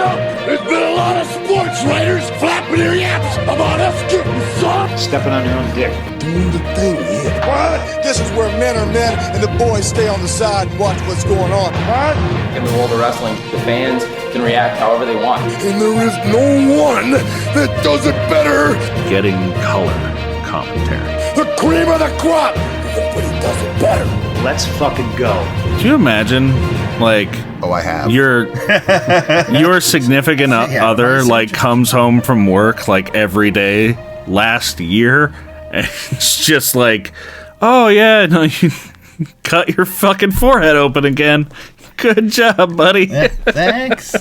There's been a lot of sports writers flapping their yaps about us getting soft. Stepping on your own dick. Doing the thing here. What? This is where men are men and the boys stay on the side and watch what's going on. What? In the world of wrestling, the fans can react however they want. And there is no one that does it better. Getting color commentary. The cream of the crop. Nobody does it better. Let's fucking go. Do you imagine, like, I have. Your significant other, like, comes home from work, like, every day last year, and it's just like, oh, yeah, no, you cut your fucking forehead open again. Good job, buddy. Thanks.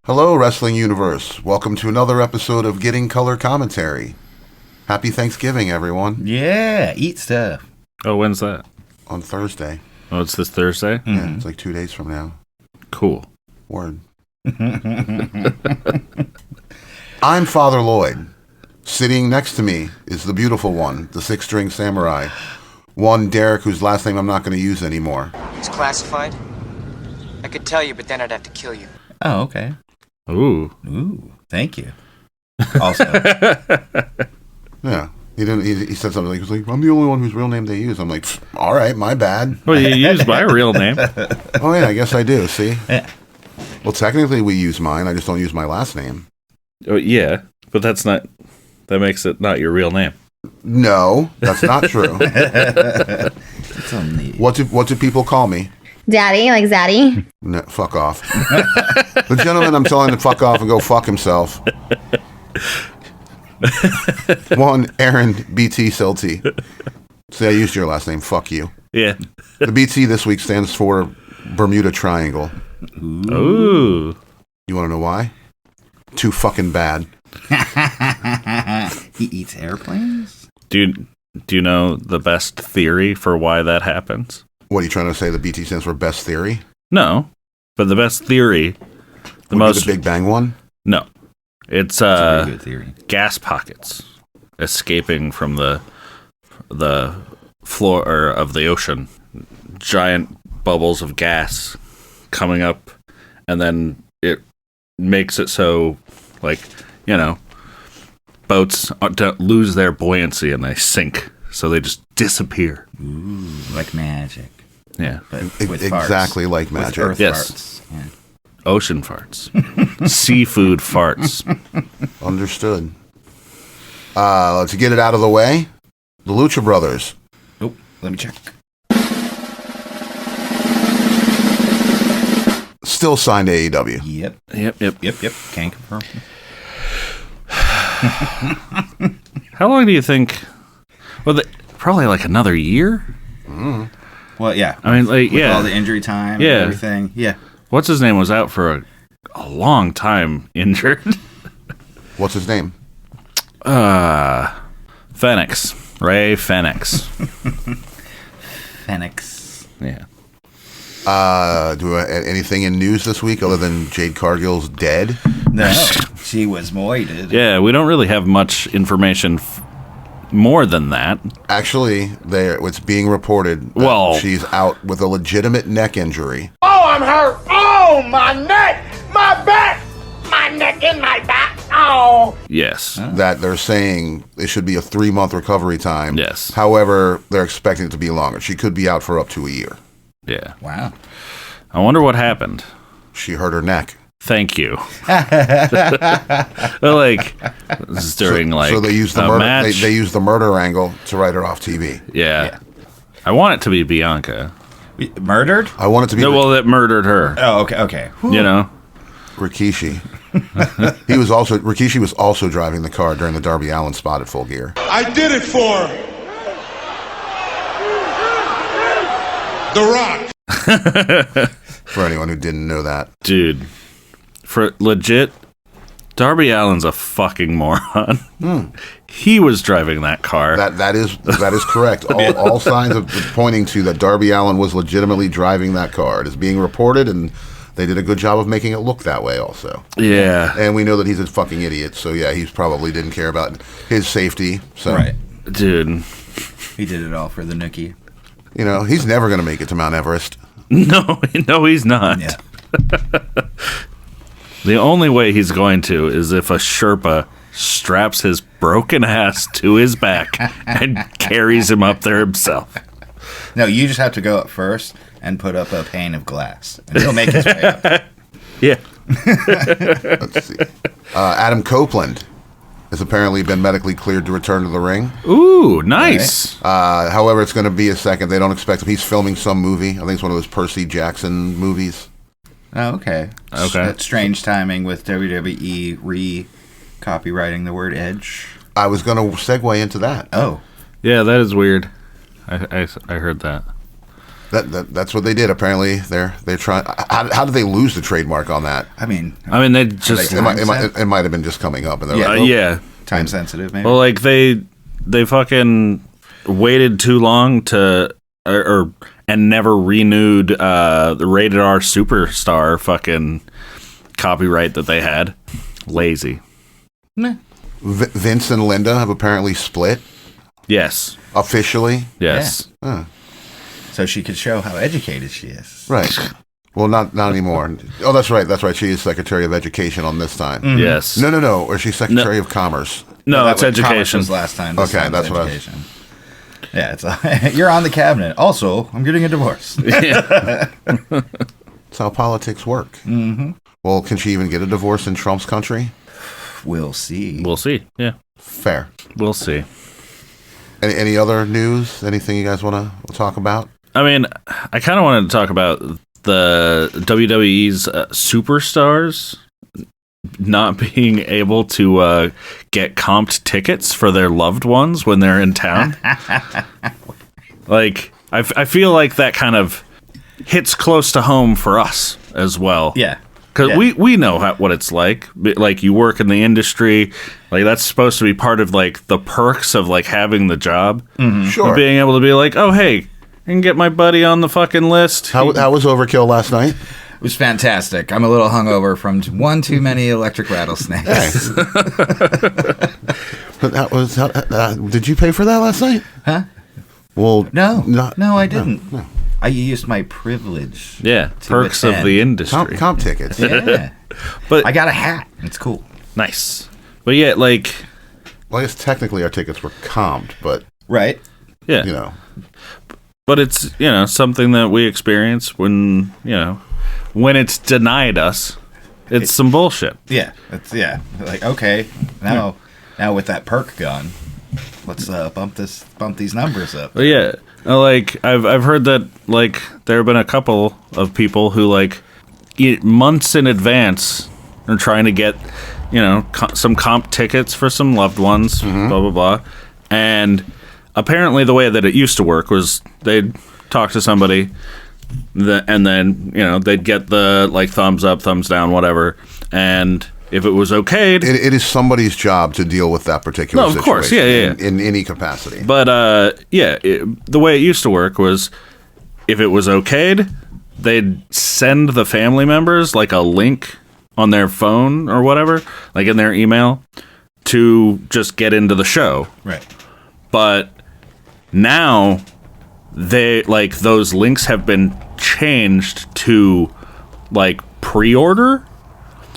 Hello, Wrestling Universe. Welcome to another episode of Getting Color Commentary. Happy Thanksgiving, everyone. Yeah, eat stuff. Oh, when's that? On Thursday. Oh, it's this Thursday? Mm-hmm. Yeah, it's like 2 days from now. Cool. Word. I'm Father Lloyd. Sitting next to me is the beautiful one, the six-string samurai. One Derrick, whose last name I'm not going to use anymore. It's classified. I could tell you, but then I'd have to kill you. Oh, okay. Ooh. Thank you. Also. Yeah. He said something like, he was like, I'm the only one whose real name they use. I'm like, all right, my bad. Well, you use my real name. Oh, yeah, I guess I do, see? Yeah. Well, technically we use mine. I just don't use my last name. Oh, yeah, but that makes it not your real name. No, that's not true. It's on the... What do people call me? Daddy, like Zaddy? No, fuck off. The gentleman I'm telling to fuck off and go fuck himself. One, Aaron BT Silty. See, I used your last name. Fuck you. Yeah. The BT this week stands for Bermuda Triangle. Ooh. You want to know why? Too fucking bad. He eats airplanes? Do you know the best theory for why that happens? What are you trying to say? The BT stands for best theory? No, but the best theory, the Big Bang one? No, it's a very good theory. Gas pockets escaping from the floor of the ocean, giant bubbles of gas coming up, and then it makes it so, like, you know, boats don't lose their buoyancy and they sink, so they just disappear. Ooh, like magic. Yeah, But with exactly farts. like magic. With earth Yes. farts. Yeah. ocean farts, seafood farts. Understood. Let's get it out of the way. The Lucha Brothers. Oh, let me check. Still signed to AEW. Yep. Can confirm. How long do you think? Well, probably like another year. Well, yeah. I mean, like, with all the injury time and everything. Yeah. What's his name was out for a long time injured. What's his name? Fenix. Ray Fenix. Fenix. Yeah. Anything in news this week other than Jade Cargil's dead? No, she was moited. Yeah, we don't really have much information more than that. Actually, it's being reported that she's out with a legitimate neck injury. Oh, I'm hurt. Oh, my neck, my back, my neck and my back. Oh. Yes. That they're saying it should be a 3-month recovery time. Yes. However, they're expecting it to be longer. She could be out for up to a year. Yeah. Wow. I wonder what happened. She hurt her neck. Thank you. Like, this is during so they used the a murder. match. They used the murder angle to write her off TV. Yeah. I want it to be Bianca. Murdered? I want it to be. That murdered her. Oh, okay. You know, Rikishi. Rikishi was also driving the car during the Darby Allin spot at Full Gear. I did it for The Rock. For anyone who didn't know that, dude. For legit, Darby Allin's a fucking moron. He was driving that car. That is correct. All signs are pointing to that Darby Allin was legitimately driving that car. It is being reported, and they did a good job of making it look that way also. Yeah. And we know that he's a fucking idiot, so yeah, he probably didn't care about his safety. So. Right. Dude. He did it all for the nookie. You know, he's never going to make it to Mount Everest. No, he's not. Yeah. The only way he's going to is if a Sherpa straps his broken ass to his back and carries him up there himself. No, you just have to go up first and put up a pane of glass, and he'll make his way up. Yeah. Let's see. Adam Copeland has apparently been medically cleared to return to the ring. Ooh, nice. However, it's going to be a second. They don't expect him. He's filming some movie. I think it's one of those Percy Jackson movies. Oh, okay. Okay. That's strange timing with WWE re-copywriting the word edge. I was going to segue into that. Oh. Yeah, that is weird. I heard that. That's what they did. Apparently, they're trying. How did they lose the trademark on that? I mean, they just It might have been just coming up, and they're like, yeah, time sensitive, maybe. Well, like they fucking waited too long to and never renewed the Rated R Superstar fucking copyright that they had. Lazy. Meh. Vince and Linda have apparently split. Yes. Officially. Yes. Yeah. So she could show how educated she is. Right. Well, not anymore. Oh, that's right. That's right. She is Secretary of Education on this time. Mm-hmm. Yes. No. Or she's Secretary of Commerce. No, it's Commerce education. was last time. Okay, that's what I was. Yeah, it's you're on the cabinet. Also, I'm getting a divorce. Yeah. That's how politics work. Mm-hmm. Well, can she even get a divorce in Trump's country? We'll see. We'll see. Yeah. Fair. We'll see. Any other news? Anything you guys want to talk about? I mean, I kind of wanted to talk about the WWE's superstars not being able to get comped tickets for their loved ones when they're in town. Like, I feel like that kind of hits close to home for us as well. Yeah. Because we know what it's like. Like, you work in the industry. Like, that's supposed to be part of, like, the perks of, like, having the job. Mm-hmm. Sure. Being able to be like, oh, hey, I can get my buddy on the fucking list. How was Overkill last night? It was fantastic. I'm a little hungover from one too many electric rattlesnakes. But that was. Did you pay for that last night? Huh? Well, No, I didn't. No. I used my privilege. Yeah, perks of the industry. Comp tickets. Yeah. But I got a hat. It's cool. nice. But yeah, like, Well, I guess technically our tickets were comped, but Right. yeah. you know, But it's, something that we experience when it's denied us. It's some bullshit. Yeah. Like, okay, now with that perk gun, let's bump these numbers up. But yeah, like I've heard that like there have been a couple of people who like months in advance are trying to get some comp tickets for some loved ones, blah blah blah, and apparently the way that it used to work was they'd talk to somebody, and then they'd get the like thumbs up, thumbs down, whatever, and if it was okayed, it is somebody's job to deal with that particular situation. Of course, yeah. In any capacity. But the way it used to work was if it was okayed, they'd send the family members like a link on their phone or whatever, like in their email, to just get into the show. Right. But now those links have been changed to like pre-order.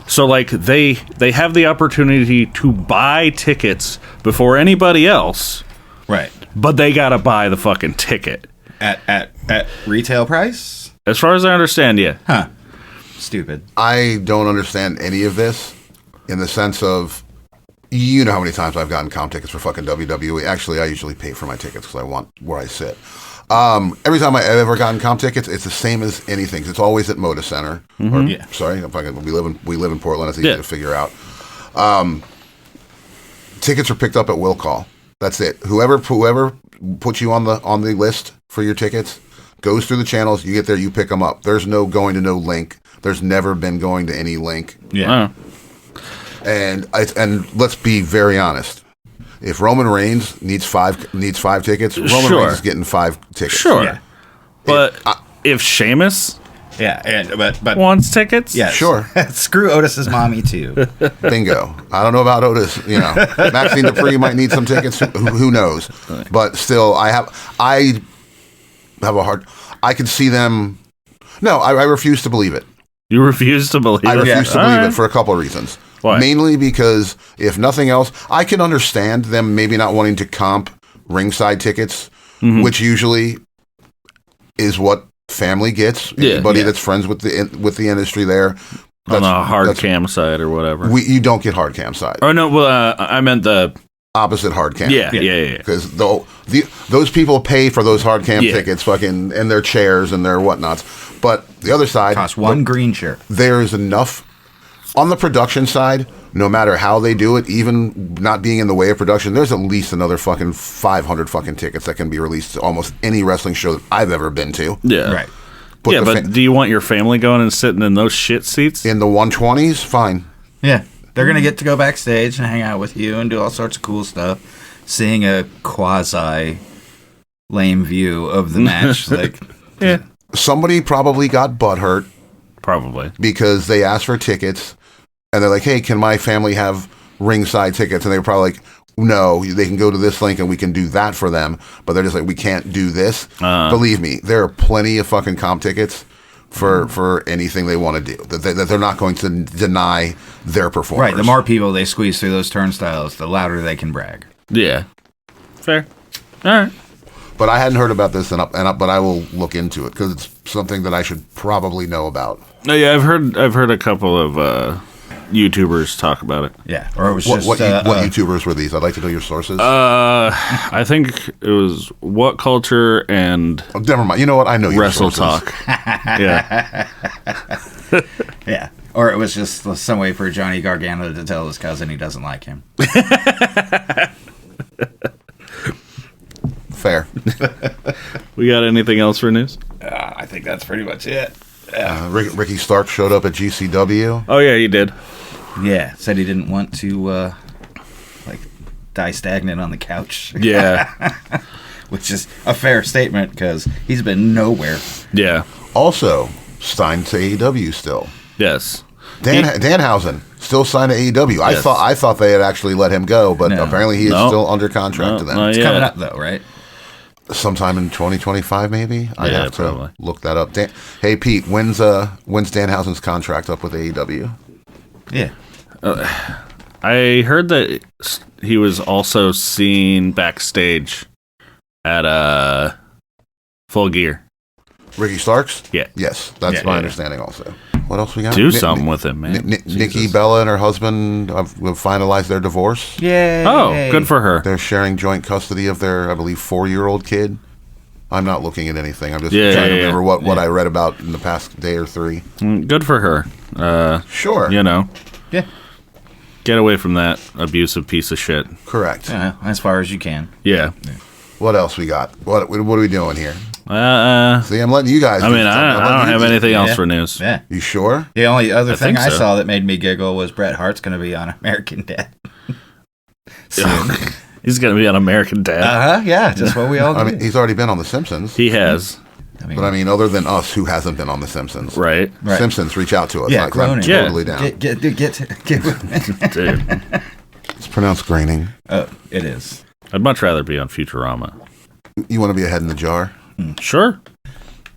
So like they have the opportunity to buy tickets before anybody else. Right. But they got to buy the fucking ticket At retail price? as far as I understand. Yeah. Huh. Stupid. I don't understand any of this in the sense of, you know how many times I've gotten comp tickets for fucking WWE. Actually, I usually pay for my tickets because I want where I sit. Every time I've ever gotten comp tickets, it's the same as anything. It's always at Moda Center. Mm-hmm. Sorry, we live in Portland. It's easy to figure out. Tickets are picked up at will call. That's it. Whoever puts you on the list for your tickets goes through the channels. You get there, you pick them up. There's no going to no link. There's never been going to any link. Yeah. And let's be very honest. If Roman Reigns needs five tickets, Roman Reigns is getting 5 tickets. Sure. Yeah. But if Sheamus but wants tickets, yeah, Sure. Screw Otis's mommy too. Bingo. I don't know about Otis. Maxine Dupree might need some tickets. Who knows? But still, I have a hard. I can see them. No, I refuse to believe it. You refuse to believe I it? refuse to All believe right. it for a couple of reasons. Why? Mainly because, if nothing else, I can understand them maybe not wanting to comp ringside tickets, which usually is what family gets. Yeah, Anybody yeah. that's friends with the industry there. On the hard cam side or whatever. You don't get hard cam side. Oh, no, well, I meant the... Opposite hard cam. Yeah. Because those people pay for those hard cam Yeah. tickets, fucking, and their chairs and their whatnots. But the other side... Cost one green shirt. There's enough... On the production side, no matter how they do it, even not being in the way of production, there's at least another fucking 500 fucking tickets that can be released to almost any wrestling show that I've ever been to. Yeah. Right. But do you want your family going and sitting in those shit seats? In the 120s? Fine. Yeah. They're going to get to go backstage and hang out with you and do all sorts of cool stuff. Seeing a quasi lame view of the match. Yeah. Somebody probably got butthurt. Probably. Because they asked for tickets. And they're like, hey, can my family have ringside tickets? And they were probably like, no, they can go to this link and we can do that for them. But they're just like, we can't do this. Believe me, there are plenty of fucking comp tickets for anything they want to do. That they're not going to deny their performers. Right. The more people they squeeze through those turnstiles, the louder they can brag. Yeah. Fair. All right. But I hadn't heard about this, but I will look into it because it's something that I should probably know about. No, yeah, I've heard a couple of YouTubers talk about it. Yeah, or it was What YouTubers were these? I'd like to know your sources. I think it was What Culture and never mind. You know what? I know your Wrestle sources. Talk. Yeah. Yeah. Or it was just some way for Johnny Gargano to tell his cousin he doesn't like him. Fair. We got anything else for news? I think that's pretty much it. Ricky Stark showed up at GCW. Oh yeah, he did. Yeah, said he didn't want to die stagnant on the couch. Yeah. Which is a fair statement because he's been nowhere. Yeah. Also, signed to AEW still. Yes. Danhausen still signed to AEW. Yes. I thought they had actually let him go, but apparently he is still under contract to them. It's coming up though, right? Sometime in 2025, maybe. I'd have to probably. look that up. Hey Pete, when's Danhausen's contract up with AEW? Yeah. I heard that he was also seen backstage at Full Gear. Ricky Starks? Yeah. Yes, that's my understanding also. What else we got? Do something with him, man. Nikki Bella and her husband have finalized their divorce. Yay. Oh, good for her. They're sharing joint custody of their, I believe, 4-year-old kid. I'm not looking at anything. I'm just trying to remember what I read about in the past day or 3. Good for her. Sure. You know. Yeah. Get away from that abusive piece of shit. Correct. As far as you can. Yeah. What else we got? What are we doing here? See, I'm letting you guys. I mean, I don't have anything else for news. Yeah. You sure? The only other thing think I so. saw that made me giggle was Bret Hart's going to be on American Dad. He's going to be on American Dad. Yeah, just what we all do. I mean, he's already been on The Simpsons. He has. But I mean, other than us, who hasn't been on The Simpsons? Right. Simpsons, reach out to us. Yeah, I'm groaning. totally down. Get Dude. It's pronounced graining. It is. I'd much rather be on Futurama. You want to be a head in the jar? Sure.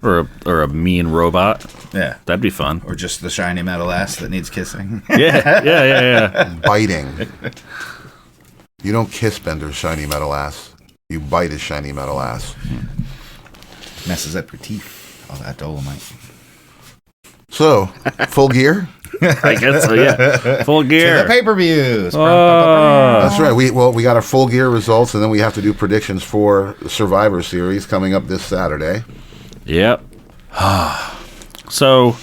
Or a mean robot. Yeah. That'd be fun. Or just the shiny metal ass that needs kissing. Yeah. Biting. You don't kiss Bender's shiny metal ass. You bite his shiny metal ass. Messes up your teeth. All that Dolomite. So, Full Gear? I guess so, yeah. Full Gear. The pay-per-views. That's right. We got our Full Gear results, and then we have to do predictions for the Survivor Series coming up this Saturday. Yep. So,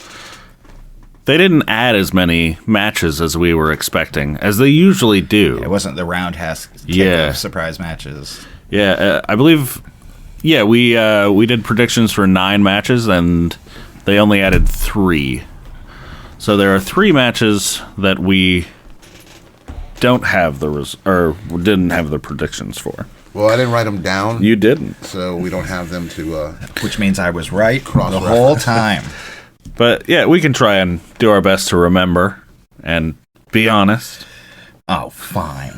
they didn't add as many matches as we were expecting, as they usually do. It wasn't the roundhouse of surprise matches. Yeah, I believe... Yeah, we did predictions for 9 matches, and they only added 3. So there are 3 matches that we don't have didn't have the predictions for. Well, I didn't write them down. You didn't. So we don't have them to... Which means I was right the Cross-reference. whole time. But yeah, we can try and do our best to remember and be honest. Oh, fine.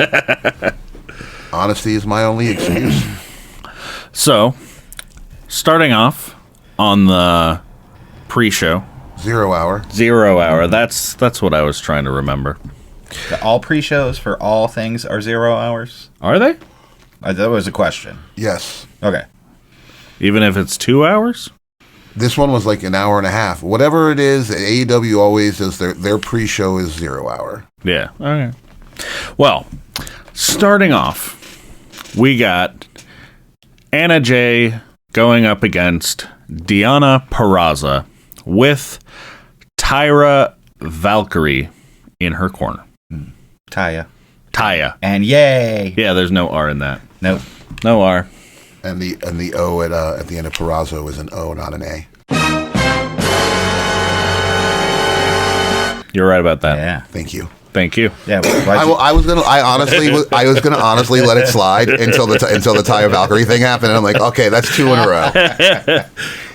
Honesty is my only excuse. So, starting off on the pre-show, 0 hour. 0 hour. That's what I was trying to remember. All pre-shows for all things are 0 hours? Are they? That was a question. Yes. Okay. Even if it's 2 hours? This one was like an hour and a half. Whatever it is, AEW always is their pre-show is 0 hour. Yeah. Okay. Well, starting off, we got Anna Jay going up against Deonna Purrazzo with Tyra Valkyrie in her corner. Taya. And yay! Yeah, there's no R in that. Nope. No R. And the O at the end of Purrazzo is an O, not an A. You're right about that. Yeah. Thank you. Thank you. Yeah. I was gonna honestly let it slide until the Taya Valkyrie thing happened, and I'm like, okay, that's 2 in a row.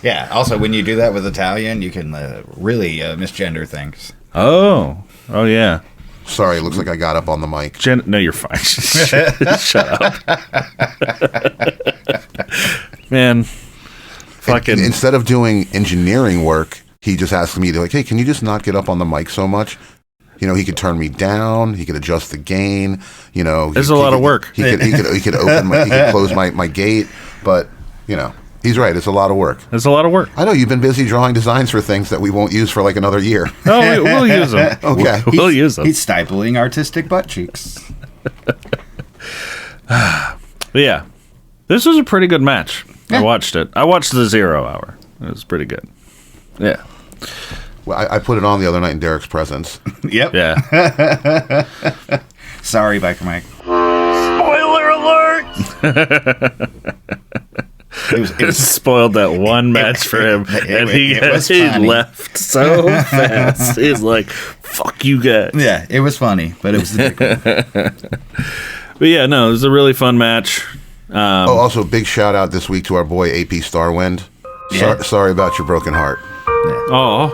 Yeah. Also, when you do that with Italian, you can really misgender things. Oh yeah. Sorry, it looks like I got up on the mic. No, you're fine. Shut up. Man. Fucking. Instead of doing engineering work, he just asked me to like, hey, can you just not get up on the mic so much? You know, he could turn me down. He could adjust the gain. You know, there's a lot of work. He could open. He could close my gate. But you know, he's right. It's a lot of work. It's a lot of work. I know you've been busy drawing designs for things that we won't use for like another year. No, we'll use them. Okay, we'll use them. He's stifling artistic butt cheeks. But yeah, this was a pretty good match. Yeah. I watched it. I watched the 0 hour. It was pretty good. Yeah. Well, I put it on the other night in Derrick's presence. Yep. Yeah. Sorry, Biker Mike. Spoiler alert! It was spoiled that one match for him, and he left so fast. He's like, "Fuck you guys." Yeah, it was funny, but it was the big one. But yeah, no, it was a really fun match. Also, big shout out this week to our boy AP Starwind. Yeah. Sorry about your broken heart. Oh,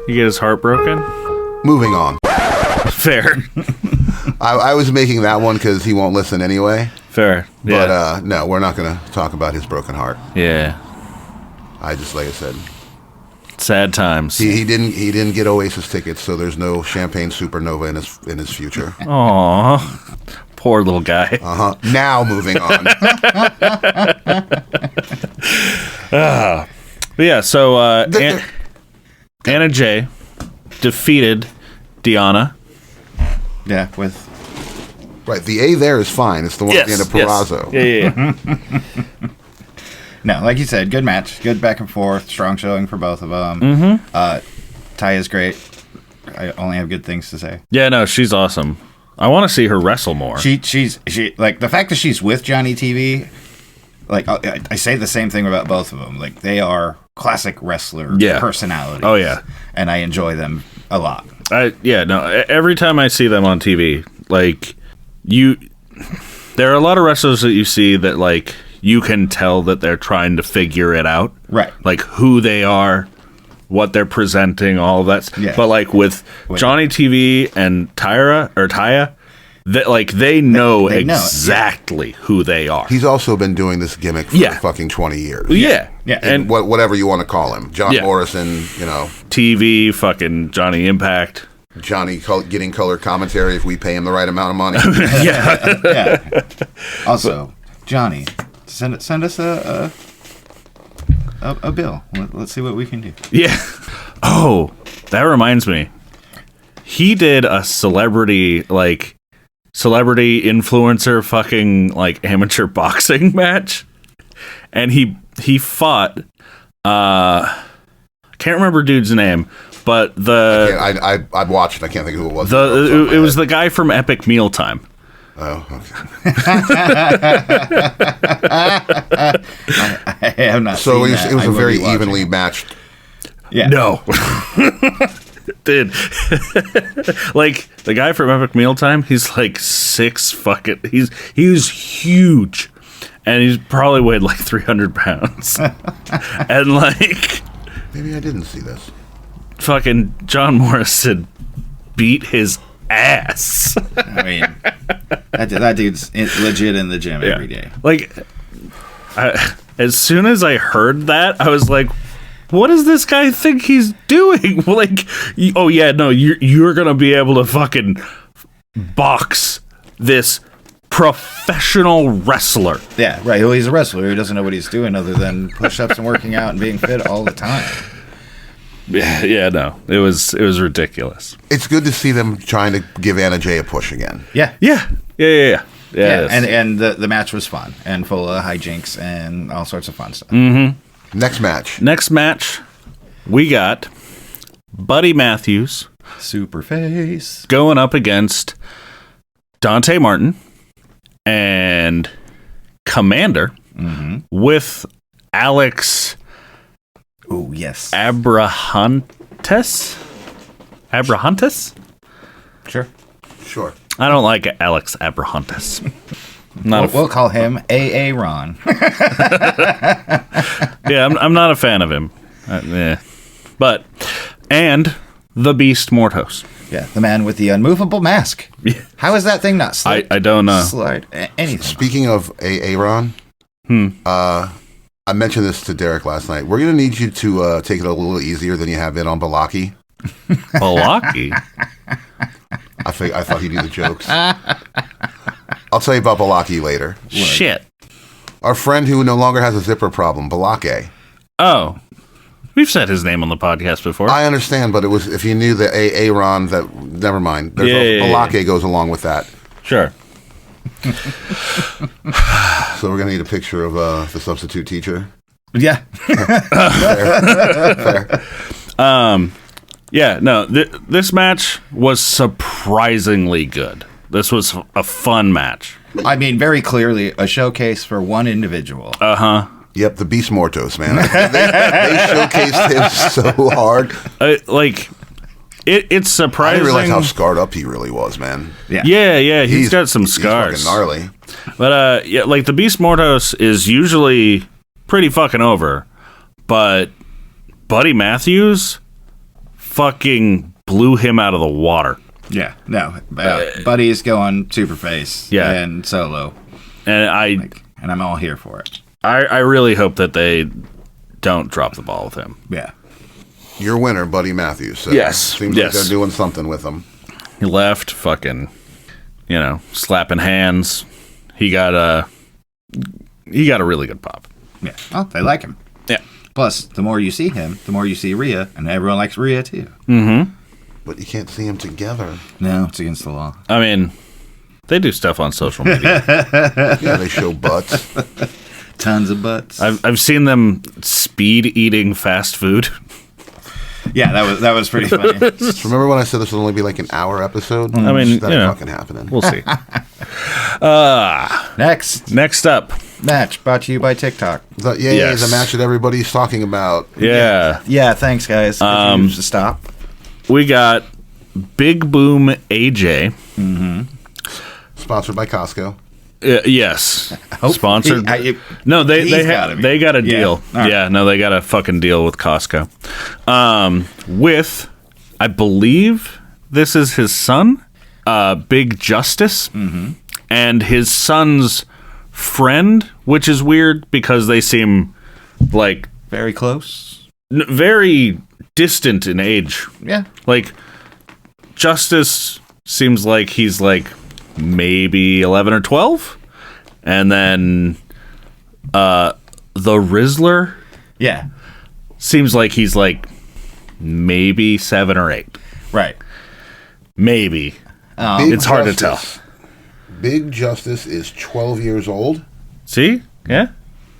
you get his heart broken? Moving on. Fair. I was making that one because he won't listen anyway. Fair. Yeah. But no, we're not going to talk about his broken heart. Yeah. I just, like I said, sad times. He didn't get Oasis tickets, so there's no Champagne Supernova in his future. Aw, poor little guy. Now moving on. But yeah, so Anna Jay defeated Deonna. Yeah, with right. The A there is fine. It's the one at the end of Purrazzo. Yeah. No, like you said, good match, good back and forth, strong showing for both of them. Taya's great. I only have good things to say. Yeah, no, she's awesome. I want to see her wrestle more. She's like the fact that she's with Johnny TV. Like I say the same thing about both of them. Like they are classic wrestler personalities. Oh yeah, and I enjoy them a lot. Every time I see them on TV, like there are a lot of wrestlers that you see that like you can tell that they're trying to figure it out, right? Like who they are, what they're presenting, all of that. Yeah. But like with Johnny TV and Taya, they know exactly who they are. He's also been doing this gimmick for fucking 20 years. Yeah. And whatever you want to call him. John Morrison, TV, fucking Johnny Impact. Johnny getting color commentary if we pay him the right amount of money. Yeah. Also, Johnny, send us a bill. Let's see what we can do. Yeah. Oh, that reminds me. He did a celebrity influencer fucking like amateur boxing match, and he fought can't remember dude's name, but I'd watch it. I can't think of who it was. It was the guy from Epic Mealtime. Oh, okay. I have not. So seen it was a very evenly matched. Yeah. No. Dude, like the guy from Epic Mealtime, he's like he's huge, and he's probably weighed like 300 pounds, and like maybe I didn't see this. Fucking John Morrison beat his ass. I mean, that dude's legit in the gym every day. Like, as soon as I heard that, I was like, what does this guy think he's doing? Like, oh yeah, no, you're gonna be able to fucking box this professional wrestler. Yeah, right. Well, he's a wrestler. He doesn't know what he's doing other than push-ups and working out and being fit all the time. Yeah, no, it was ridiculous. It's good to see them trying to give Anna Jay a push again. Yeah. Yeah. And the match was fun and full of hijinks and all sorts of fun stuff. Mm-hmm. Next match, we got Buddy Matthews, Superface, going up against Dante Martin and Commander with Alex. Oh yes, Abrahantes. Sure. I don't like Alex Abrahantes. We'll call him AA Ron. Yeah, I'm not a fan of him. But and the Beast Mortos. Yeah, the man with the unmovable mask. Yeah. How is that thing not slide? I don't know. Slide anything. Speaking of Aaron, I mentioned this to Derrick last night. We're going to need you to take it a little easier than you have been on Balaki. Balaki? I thought he knew the jokes. I'll tell you about Balaki later. Shit. Our friend who no longer has a zipper problem, Balake. Oh. We've said his name on the podcast before. I understand, but it was if you knew the Aaron, that never mind. Balake goes along with that. Sure. So we're gonna need a picture of the substitute teacher. Yeah. Fair. Yeah. No. This match was surprisingly good. This was a fun match. I mean, very clearly a showcase for one individual. Yep, the Beast Mortos, man. They showcased him so hard. It's surprising. I didn't realize how scarred up he really was, man. Yeah. He's got some scars. He's fucking gnarly. But like the Beast Mortos is usually pretty fucking over, but Buddy Matthews fucking blew him out of the water. Yeah, no, Buddy's going Superface and solo, and I'm all here for it. I really hope that they don't drop the ball with him. Yeah. Your winner, Buddy Matthews. So Yes. Seems like they're doing something with him. He left fucking, slapping hands. He got a really good pop. Yeah. Oh, they like him. Yeah. Plus, the more you see him, the more you see Rhea, and everyone likes Rhea too. Mm-hmm. But you can't see them together. No, it's against the law. I mean, they do stuff on social media. Yeah, they show butts. Tons of butts. I've seen them speed eating fast food. Yeah, that was pretty funny. Remember when I said this would only be like an hour episode? I mean, that ain't fucking happening. We'll see. Next up, match brought to you by TikTok. The match that everybody's talking about. Yeah. Yeah. Thanks, guys. Could you stop. We got Big Boom AJ. Sponsored by Costco. Yes. Sponsored. No, they got a deal. Yeah, no, they got a fucking deal with Costco. With, I believe this is his son, Big Justice, and his son's friend, which is weird because they seem like very close, very distant in age. Yeah, like Justice seems like he's like maybe 11 or 12, and then the Rizzler seems like he's like maybe 7 or 8. Right. Maybe. It's hard to tell. Big Justice is 12 years old. See? Yeah.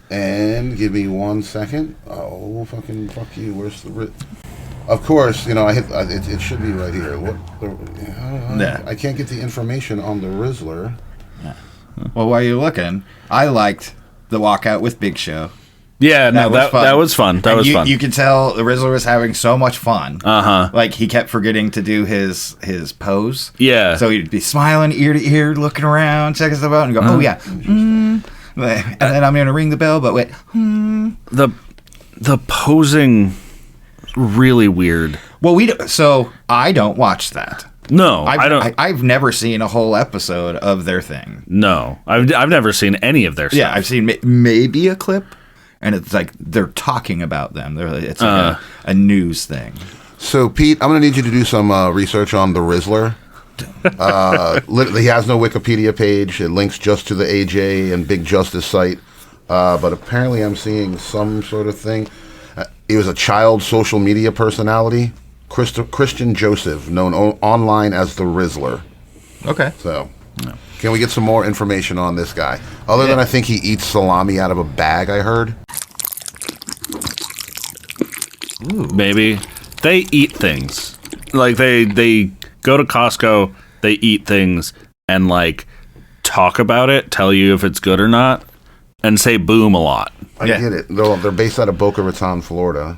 And give me 1 second. Oh, fuck you. Where's the... Of course, I hit. It should be right here. I can't get the information on the Rizzler. Yeah. Well, while you're looking, I liked the walkout with Big Show. Yeah, that was fun. That was fun. You could tell the Rizzler was having so much fun. Like he kept forgetting to do his pose. Yeah. So he'd be smiling ear to ear, looking around, checking stuff out, and go, "Oh yeah." And then I'm gonna ring the bell, but wait. The posing. Really weird. Well, so I don't watch that. No, I don't. I've never seen a whole episode of their thing. No, I've never seen any of their stuff. Yeah, I've seen maybe a clip, and it's like they're talking about them. It's like a news thing. So, Pete, I'm going to need you to do some research on the Rizzler. He has no Wikipedia page. It links just to the AJ and Big Justice site. But apparently I'm seeing some sort of thing. He was a child social media personality. Christian Joseph, known online as the Rizzler. Okay. So, can we get some more information on this guy? Other than I think he eats salami out of a bag, I heard. Ooh. Maybe. They eat things. Like, they go to Costco, they eat things, and, like, talk about it, tell you if it's good or not, and say boom a lot. I get it. They're based out of Boca Raton, Florida,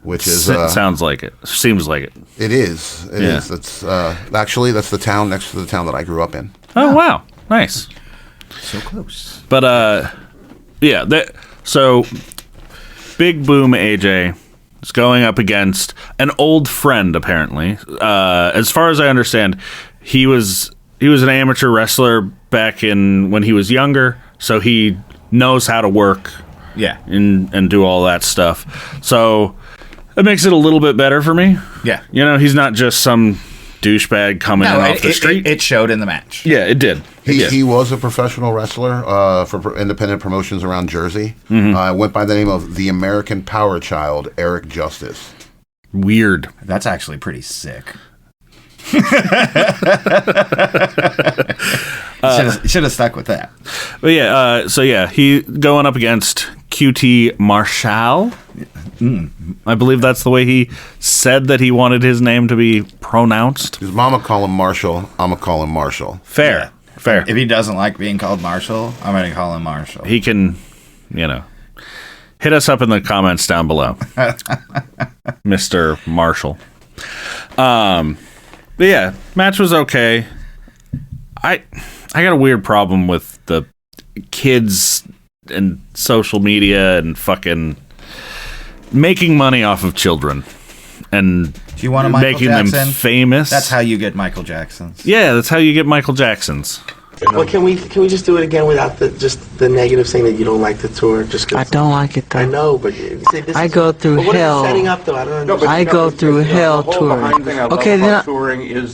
which is... sounds like it. Seems like it. It is. It is. It's, actually, that's the town next to the town that I grew up in. Oh, wow. Nice. So close. But, so, Big Boom AJ is going up against an old friend, apparently. As far as I understand, he was an amateur wrestler back when he was younger, so he knows how to work and do all that stuff. So it makes it a little bit better for me. Yeah. He's not just some douchebag coming in off the street. It showed in the match. Yeah, it did. He was a professional wrestler for independent promotions around Jersey. Went by the name of the American Power Child, Eric Justice. Weird. That's actually pretty sick. Should have stuck with that. But he going up against QT Marshall. I believe that's the way he said that he wanted his name to be pronounced. His mama call him Marshall. I'm gonna call him Marshall. Fair. If he doesn't like being called Marshall, I'm gonna call him Marshall. He can, hit us up in the comments down below, Mr. Marshall. But yeah, match was okay. I got a weird problem with the kids and social media and fucking making money off of children and Do you want a Michael making Jackson? them famous. That's how you get Michael Jacksons. Yeah, that's how you get Michael Jacksons. Well, can we just do it again without the negative saying that you don't like the tour? Just 'cause I don't like it though. I know, but you say this. I go through what hell. Are you setting up though? I don't know. I go through hell touring. Okay, then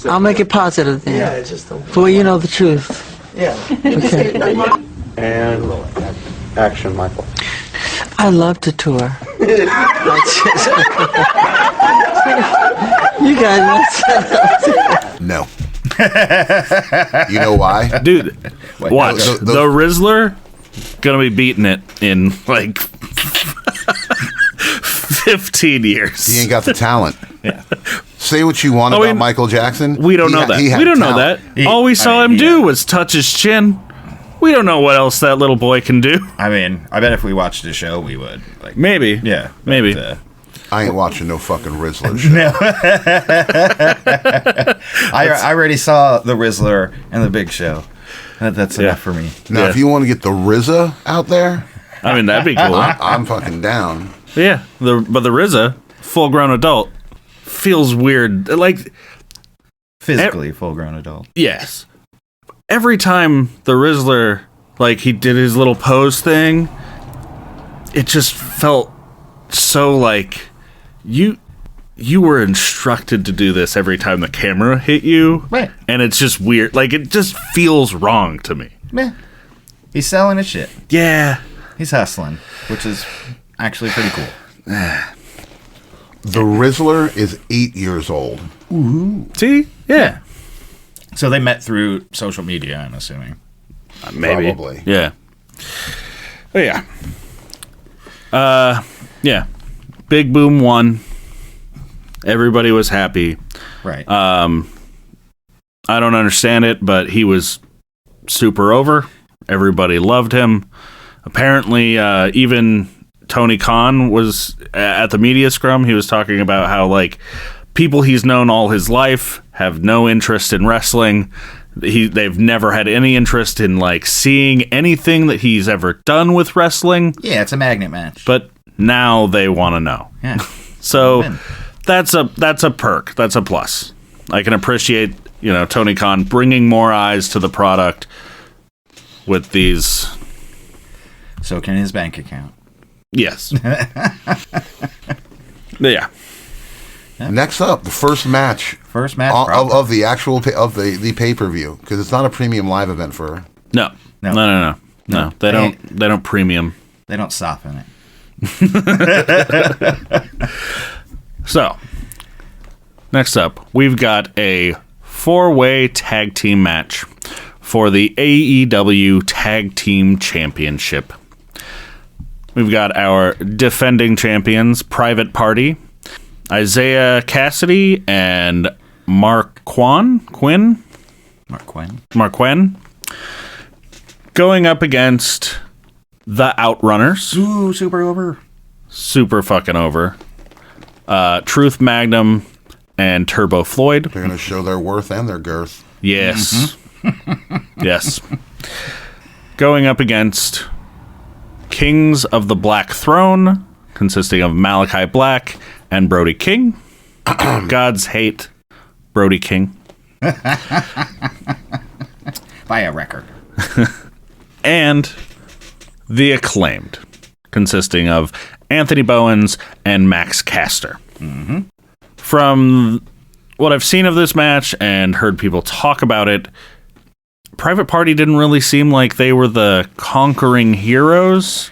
I'll make it positive then. Yeah, it's just. For you know the truth. Yeah. Okay. And action, Michael. I love to tour. You guys messed up. No. You know why? Dude, watch. The Rizzler gonna be beating it in like 15 years. He ain't got the talent. Yeah. Say what you want about Michael Jackson. We don't know that. We don't know that. All we saw him do was touch his chin. We don't know what else that little boy can do. I mean, I bet if we watched the show, we would. Like, maybe. Yeah. Maybe. I ain't watching no fucking Rizzler show. No. I already saw the Rizzler and the Big Show. That's enough for me. Now, if you want to get the RZA out there, I mean, that'd be cool. I'm fucking down. Yeah, but the RZA, full-grown adult, feels weird. Like physically full-grown adult. Yes. Every time the Rizzler, like, he did his little pose thing, it just felt so like you were instructed to do this every time the camera hit you. Right. And it's just weird. Like, it just feels wrong to me. Meh. He's selling his shit. Yeah. He's hustling, which is actually pretty cool. The Rizzler is 8 years old. Ooh. See? Yeah. So they met through social media, I'm assuming. Maybe. Probably. Yeah. But yeah. Yeah. Big Boom won. Everybody was happy. Right. I don't understand it, but he was super over. Everybody loved him. Apparently, even Tony Khan was at the media scrum. He was talking about how, like, people he's known all his life have no interest in wrestling. They've never had any interest in, like, seeing anything that he's ever done with wrestling. Yeah, it's a magnet match. But now they want to know. Yeah. So that's a perk. That's a plus. I can appreciate, Tony Khan bringing more eyes to the product with these. So can his bank account. Yes. Yeah. Next up, the first match of the actual of the pay-per-view, because it's not a premium live event for. No. They don't premium. They don't soften it. So, next up, we've got a 4-way tag team match for the AEW Tag Team Championship. We've got our defending champions, Private Party, Isaiah Cassidy, and Mark Quinn, going up against the Outrunners. Ooh, super over. Super fucking over. Truth Magnum and Turbo Floyd. They're going to show their worth and their girth. Yes. Yes. Going up against Kings of the Black Throne, consisting of Malachi Black and Brody King. Gods hate Brody King. By a record. And The Acclaimed, consisting of Anthony Bowens and Max Caster. Mm-hmm. From what I've seen of this match and heard people talk about it, Private Party didn't really seem like they were the conquering heroes.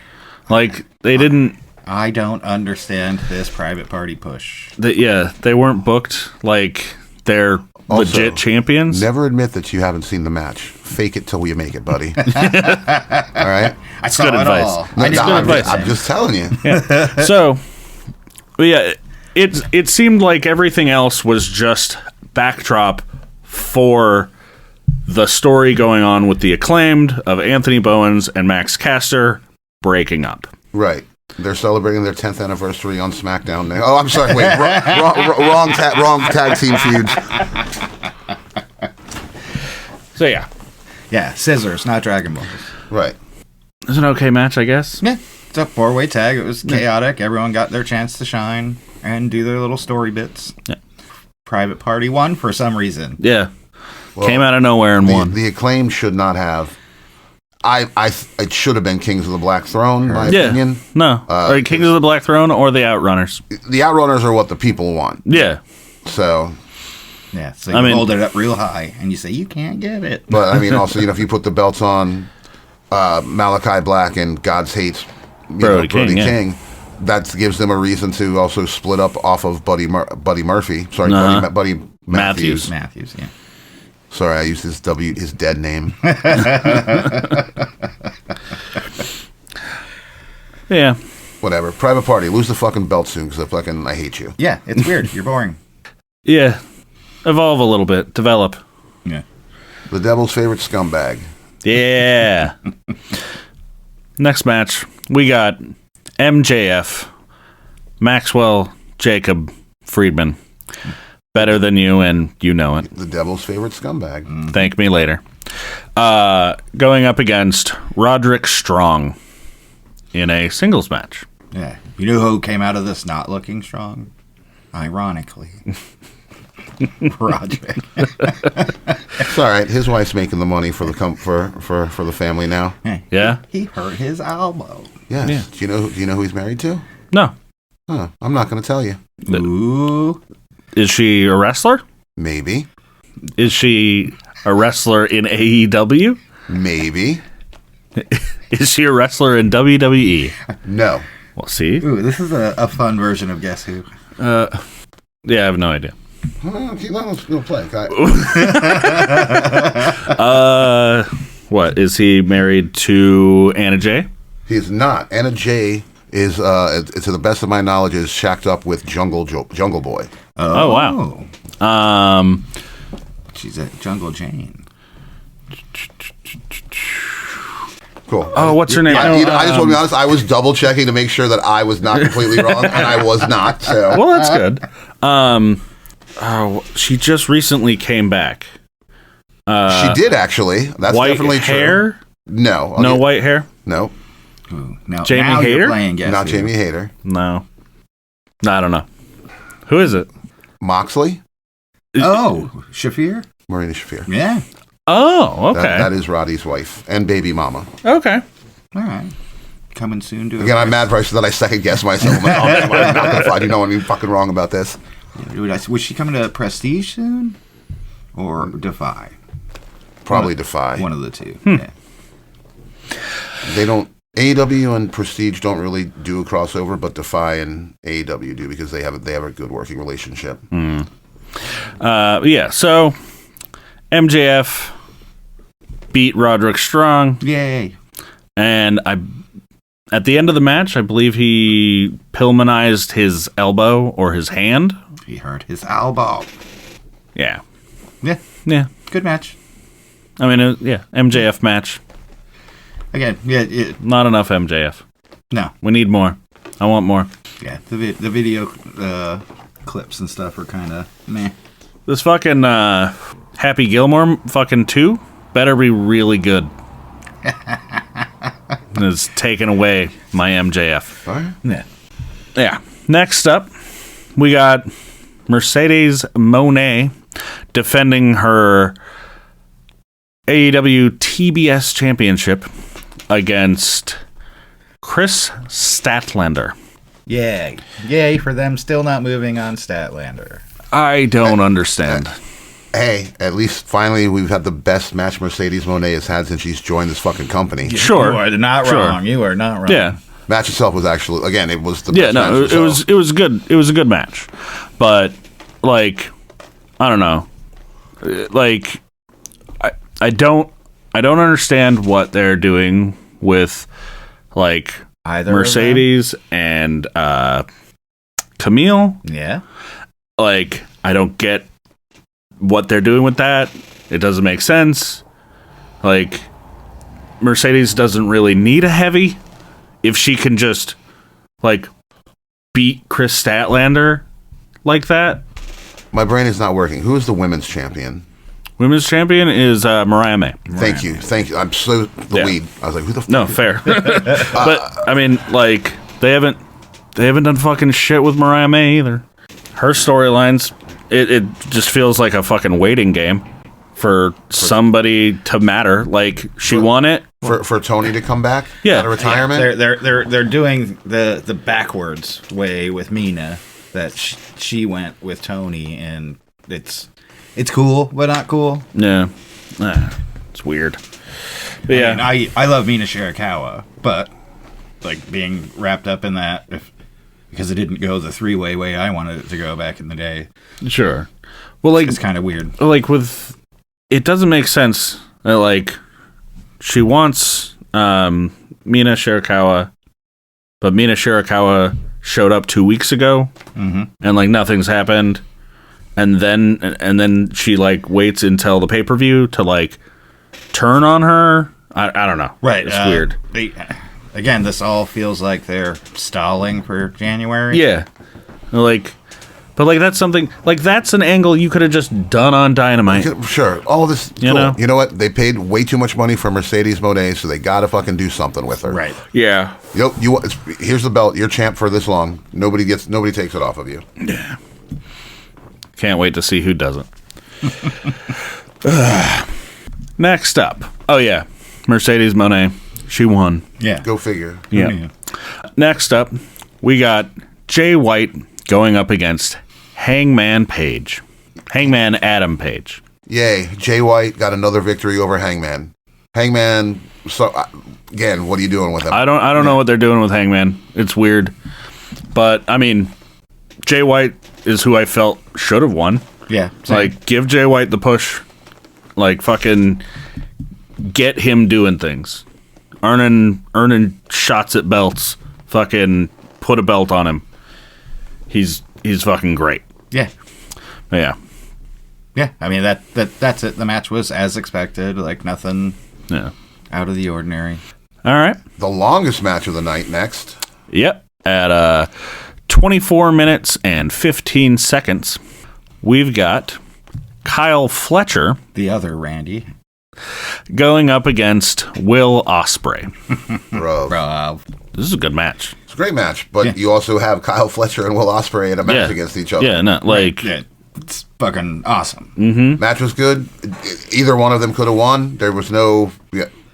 Like, they didn't... I don't understand this Private Party push. They weren't booked like they're legit champions. Never admit that you haven't seen the match. Fake it till you make it, buddy. All right? That's good advice. I'm just telling you. Yeah. So, yeah, it seemed like everything else was just backdrop for the story going on with The Acclaimed of Anthony Bowens and Max Caster breaking up. Right. They're celebrating their 10th anniversary on SmackDown. Oh, I'm sorry. Wait, wrong tag team feuds. So yeah, scissors, not Dragon Balls. Right. It was an okay match, I guess. Yeah, it's a 4-way tag. It was chaotic. Everyone got their chance to shine and do their little story bits. Yeah. Private Party won for some reason. Yeah, came out of nowhere and won. The Acclaimed should not have. It should have been Kings of the Black Throne, in my opinion. No, Kings of the Black Throne or the Outrunners. The Outrunners are what the people want. Yeah. So. Yeah, so you hold it up real high and you say, you can't get it. But, I mean, also, if you put the belts on Malachi Black and God's Hates Brody King, that gives them a reason to also split up off of Buddy Murphy. Sorry, Buddy Matthews. Matthews, yeah. Sorry, I used his dead name. Yeah. Whatever. Private Party. Lose the fucking belt soon because I hate you. Yeah, it's weird. You're boring. Yeah. Evolve a little bit. Develop. Yeah. The devil's favorite scumbag. Yeah. Next match, we got MJF, Maxwell Jacob Friedman. Better than you, and you know it. The devil's favorite scumbag. Thank me later. Going up against Roderick Strong in a singles match. Yeah. You know who came out of this not looking strong? Ironically. Roderick. It's all right. His wife's making the money for the family now. Yeah. He hurt his elbow. Yes. Yeah. Do you know who he's married to? No. Huh. I'm not going to tell you. Ooh. Is she a wrestler? Maybe. Is she a wrestler in AEW? Maybe. Is she a wrestler in WWE? No. Well, see. Ooh, this is a fun version of Guess Who. Yeah, I have no idea. Okay, let's go play. What, is he married to Anna Jay? He's not. Anna Jay is, to the best of my knowledge, is shacked up with Jungle Boy. Oh, wow. She's a Jungle Jane. Cool. Oh, what's her name? I just want to be honest. I was double checking to make sure that I was not completely wrong, and I was not. So. Well, that's good. She just recently came back. She did actually. That's white definitely hair? True. No. No white hair? No. Ooh, Jamie Hayter? Not Jamie Hayter. No. I don't know. Who is it? Moxley? Oh, Shafir? Marina Shafir. Yeah. Oh, okay. That is Roddy's wife and baby mama. Okay. All right. coming soon to. Again, I'm mad, Bryce, that I second guess myself. I'm not gonna find you know I'm fucking wrong about this. Was she coming to Prestige soon, or Defy? Probably Defy. One of the two. Yeah. They don't. AEW and Prestige don't really do a crossover, but Defy and AEW do because they have a good working relationship. Yeah. So MJF beat Roderick Strong. Yay! And at the end of the match, I believe he Pillmanized his elbow or his hand. He hurt his elbow. Yeah. Yeah. Good match. I mean, MJF match. Again, not enough MJF. No. We need more. I want more. Yeah, the video clips and stuff are kind of meh. This fucking Happy Gilmore fucking 2 better be really good. It's taking away my MJF. Yeah. Yeah. Next up, we got Mercedes Moné defending her AEW TBS championship against Chris Statlander. Yay for them still not moving on Statlander. I don't understand. Hey, at least finally we've had the best match Mercedes Moné has had since she's joined this fucking company. Sure. You are not wrong. You are not wrong. Yeah. Match itself was actually, again, it was the best match. It was good. It was a good match. But like I don't know. Like I don't understand what they're doing with like either Mercedes and Camille. Yeah. Like I don't get what they're doing with that. It doesn't make sense. Like Mercedes doesn't really need a heavy if she can just like beat Chris Statlander like that. My brain is not working. Who is the women's champion? Women's champion is Mariah May. Thank you. I'm so the lead. I was like, who the fuck? No, fair. But I mean, like they haven't done fucking shit with Mariah May either. Her storylines, it just feels like a fucking waiting game for somebody to matter. Like she won it for Tony to come back. Yeah, out of retirement. Yeah, they're doing the backwards way with Mina that she went with Tony, and it's cool but not cool. Yeah, it's weird. But yeah, I mean, I love Mina Shirakawa, but like being wrapped up in that because it didn't go the three-way way I wanted it to go back in the day. Sure. Well, like it's kind of weird. Like it doesn't make sense. Like she wants Mina Shirakawa, but Mina Shirakawa showed up 2 weeks ago, and like nothing's happened, and then she like waits until the pay-per-view to like turn on her. I don't know. Right. It's weird. Again, this all feels like they're stalling for January. Yeah. Like, but like that's something like that's an angle you could have just done on Dynamite. Sure. All this. You know? You know what? They paid way too much money for Mercedes Moné, so they got to fucking do something with her. Right. Yeah. Here's the belt. You're champ for this long. Nobody takes it off of you. Yeah. Can't wait to see who doesn't. Next up. Oh yeah, Mercedes Moné. She won. Yeah. Go figure. Yeah. Next up, we got Jay White going up against Hangman Adam Page. Yay. Jay White got another victory over Hangman. Hangman, so again, what are you doing with him? I don't know what they're doing with Hangman. It's weird. But I mean, Jay White is who I felt should have won. Yeah. Same. Like give Jay White the push. Like fucking get him doing things. Earning shots at belts. Fucking put a belt on him. He's fucking great. Yeah. Yeah. Yeah. I mean that's it. The match was as expected. Like nothing. Yeah. Out of the ordinary. All right. The longest match of the night next. Yep. At 24 minutes and 15 seconds, we've got Kyle Fletcher, the other Randy, going up against Will Ospreay. Bro. This is a good match. It's a great match, but you also have Kyle Fletcher and Will Ospreay in a match against each other. Yeah, no, like it's fucking awesome. Mm-hmm. Match was good. Either one of them could have won. There was no.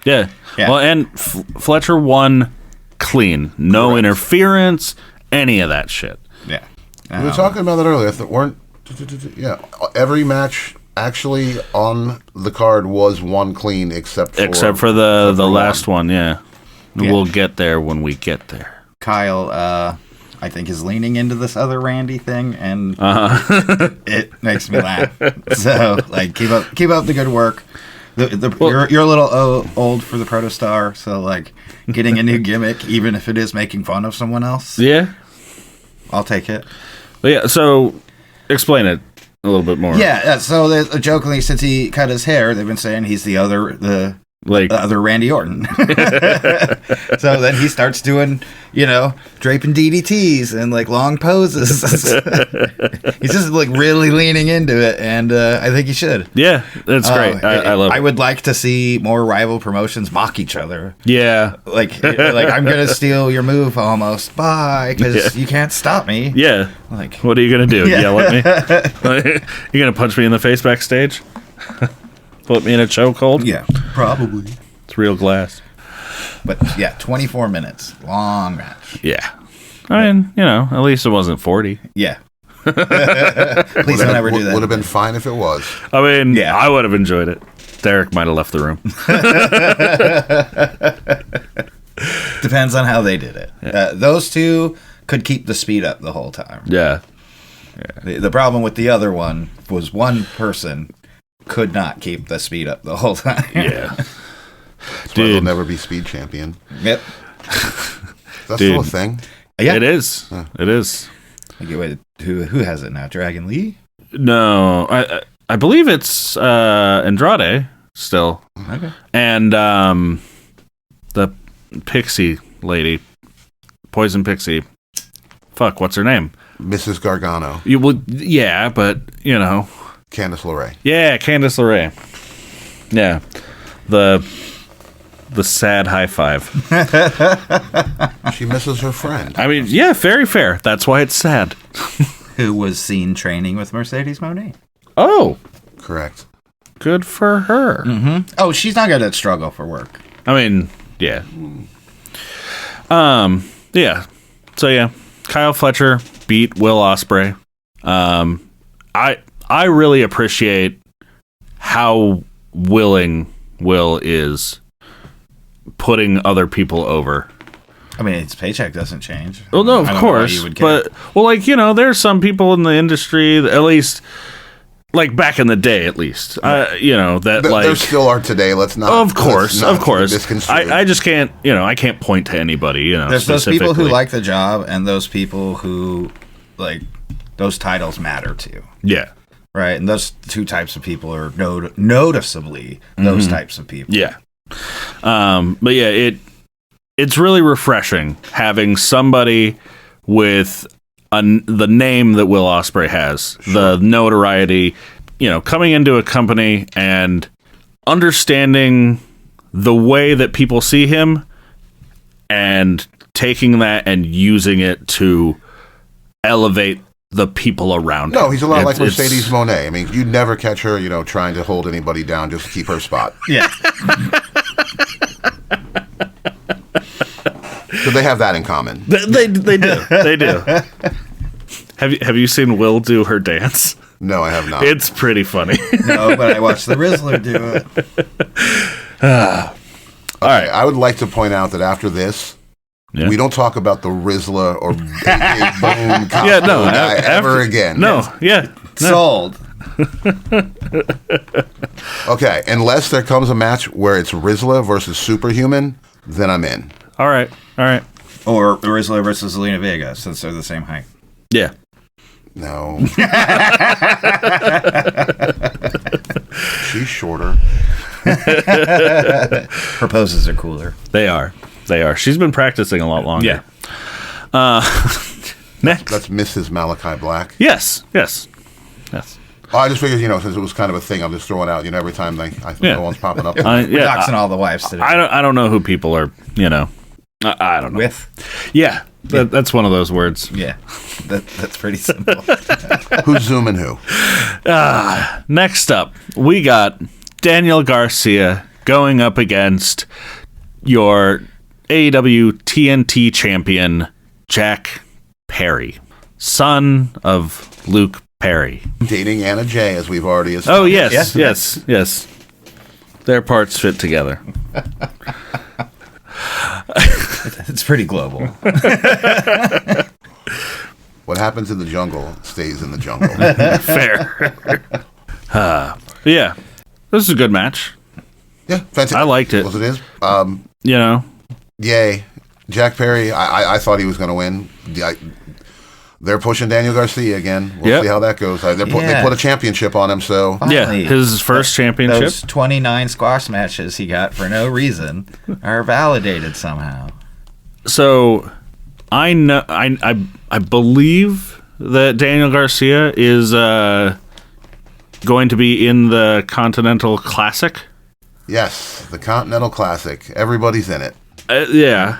Yeah. Well, and Fletcher won clean. No interference, any of that shit. Yeah. We were talking about that earlier. Every match actually on the card was one clean except for the last one. Yeah. We'll get there when we get there. Kyle, I think, is leaning into this other Randy thing, and it makes me laugh. So, like, keep up the good work. You're a little old for the Protostar, so like getting a new gimmick, even if it is making fun of someone else. Yeah, I'll take it. But yeah, so explain it a little bit more. Yeah, so jokingly, since he cut his hair, they've been saying he's the other Randy Orton. So then he starts doing, draping DDTs and like long poses. He's just like really leaning into it, and I think he should. Yeah, that's great. I love it. I would like to see more rival promotions mock each other. Yeah. Like I'm going to steal your move almost. Bye, because you can't stop me. Yeah. Like, what are you going to do? Yell at me? You going to punch me in the face backstage? Put me in a chokehold? Yeah, probably. It's real glass. But yeah, 24 minutes. Long match. Yeah. I mean, at least it wasn't 40. Yeah. Please don't ever do that. Would have been fine if it was. I mean, I would have enjoyed it. Derek might have left the room. Depends on how they did it. Yeah. Those two could keep the speed up the whole time. Yeah. The problem with the other one was one person could not keep the speed up the whole time. Yeah. That's why he'll never be speed champion. Yep. That's still a thing. Yeah. It is. It is. Wait, who has it now? Dragon Lee? No. I believe it's Andrade still. Okay. And the Pixie lady. Poison Pixie. Fuck, what's her name? Mrs. Gargano. Yeah, but, Candice LeRae. Yeah, Candice LeRae. Yeah. The sad high five. She misses her friend. I mean, yeah, very fair. That's why it's sad. Who was seen training with Mercedes Moné. Oh. Correct. Good for her. Mm-hmm. Oh, she's not going to struggle for work. I mean, yeah. Yeah. So, yeah. Kyle Fletcher beat Will Ospreay. I really appreciate how willing Will is putting other people over. I mean, his paycheck doesn't change. Well, no, of course. But, there's some people in the industry, at least, like back in the day, at least, there still are today. Let's not. Of course. Misconstrue. I just can't, I can't point to anybody, There's those people who like the job and those people who, like, those titles matter to. Yeah. Right, and those two types of people are noticeably those types of people. Yeah. But yeah, it's really refreshing having somebody with the name that Will Ospreay has, the notoriety, coming into a company and understanding the way that people see him and taking that and using it to elevate the people around him. No, he's a lot like Mercedes Moné. I mean, you'd never catch her, trying to hold anybody down just to keep her spot. Yeah. So they have that in common. They do. They do. Have you seen Will do her dance? No, I have not. It's pretty funny. No, but I watched the Rizzler do it. All right. I would like to point out that after this, we don't talk about the Rizzler or Big Boom guy ever again. No, Sold. Okay, unless there comes a match where it's Rizzler versus Superhuman, then I'm in. All right. Or Rizzler versus Zelina Vega, since they're the same height. Yeah. No. She's shorter. Her poses are cooler. They are. She's been practicing a lot longer. Yeah. Next. That's Mrs. Malachi Black. Yes. Oh, I just figured, since it was kind of a thing, I'm just throwing out, every time I think no one's popping up. We're doxing all the wives today. I don't know who people are, I don't know. With? Yeah. That's one of those words. Yeah. That's pretty simple. Who's zooming who? Next up, we got Daniel Garcia going up against your AEW TNT champion Jack Perry, son of Luke Perry. Dating Anna Jay, as we've already established. Oh, yes. Their parts fit together. It's pretty global. What happens in the jungle stays in the jungle. Fair. Yeah. This is a good match. Yeah, fantastic. I liked it. Yes, it is. Yay. Jack Perry, I thought he was going to win. They're pushing Daniel Garcia again. We'll see how that goes. They put a championship on him, so... Finally, his first championship. Those 29 squash matches he got for no reason are validated somehow. So, I know, I believe that Daniel Garcia is going to be in the Continental Classic. Yes, the Continental Classic. Everybody's in it. Yeah.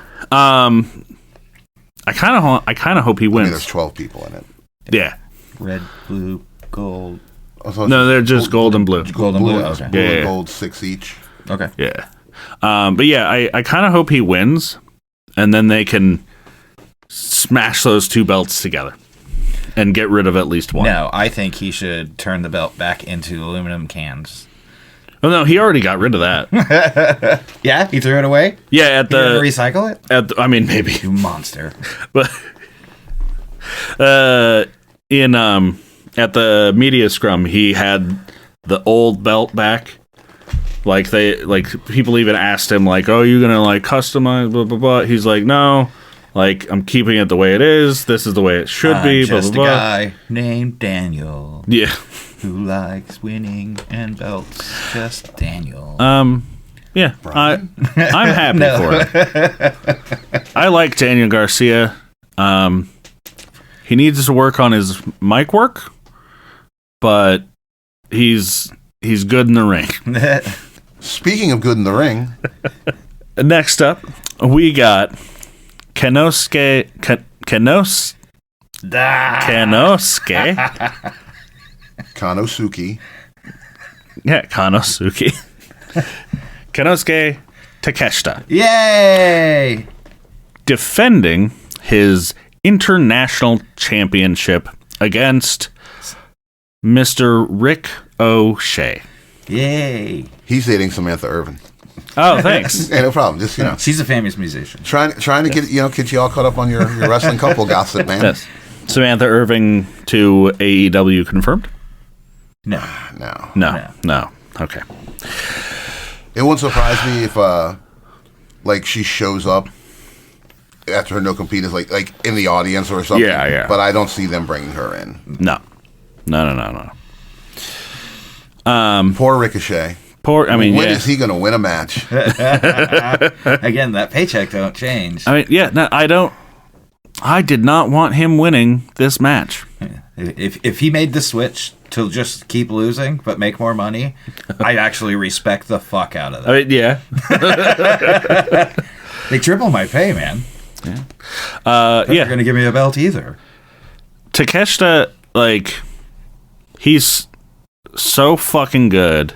I kind of hope he wins. There's 12 people in it. Yeah. Red, blue, gold. No, they're just gold and blue. Gold and blue. Okay. Blue and gold, 6 each. Okay. Yeah. But yeah, I kind of hope he wins, and then they can smash those two belts together and get rid of at least one. No, I think he should turn the belt back into aluminum cans. Oh no, he already got rid of that. Yeah, he threw it away. Yeah, He didn't recycle it. I mean, maybe You monster. But at the media scrum, he had the old belt back. Like people even asked him like, "Oh, you're gonna like customize blah blah blah." He's like, "No, like I'm keeping it the way it is. This is the way it should be." Just blah blah a blah. guy named Daniel. Yeah. Who likes winning and belts? Just Daniel. Yeah, I'm happy for it. I like Daniel Garcia. He needs to work on his mic work, but he's good in the ring. Speaking of good in the ring, next up we got Kenosuke. Konosuke. Yeah, Konosuke. Kenosuke Takeshita. Yay! Defending his international championship against Mr. Rick O'Shea. Yay! He's dating Samantha Irvin. Oh, thanks. Yeah, no problem. Just she's a famous musician. Trying to get you all caught up on your wrestling couple gossip, man. Yes. Samantha Irvin to AEW confirmed? No. Okay. It wouldn't surprise me if she shows up after her no compete is like in the audience or something. Yeah. But I don't see them bringing her in. No. Poor Ricochet. When is he going to win a match? Again, that paycheck don't change. I did not want him winning this match. If he made the switch to just keep losing but make more money, I actually respect the fuck out of that. Yeah. They triple my pay, man. Yeah. They're going to give me a belt either. Takeshita, he's so fucking good.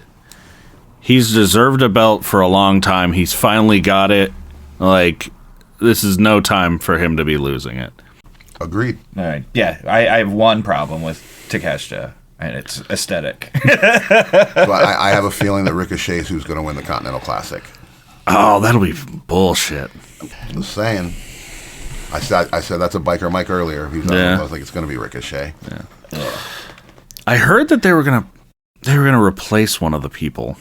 He's deserved a belt for a long time. He's finally got it. This is no time for him to be losing it. Agreed. All right. Yeah, I have one problem with Takeshita, and it's aesthetic. So I have a feeling that Ricochet is who's going to win the Continental Classic. Oh, that'll be bullshit. Just saying. I said that's a biker Mike earlier. I was like, it's going to be Ricochet. Yeah. I heard that they were gonna replace one of the people,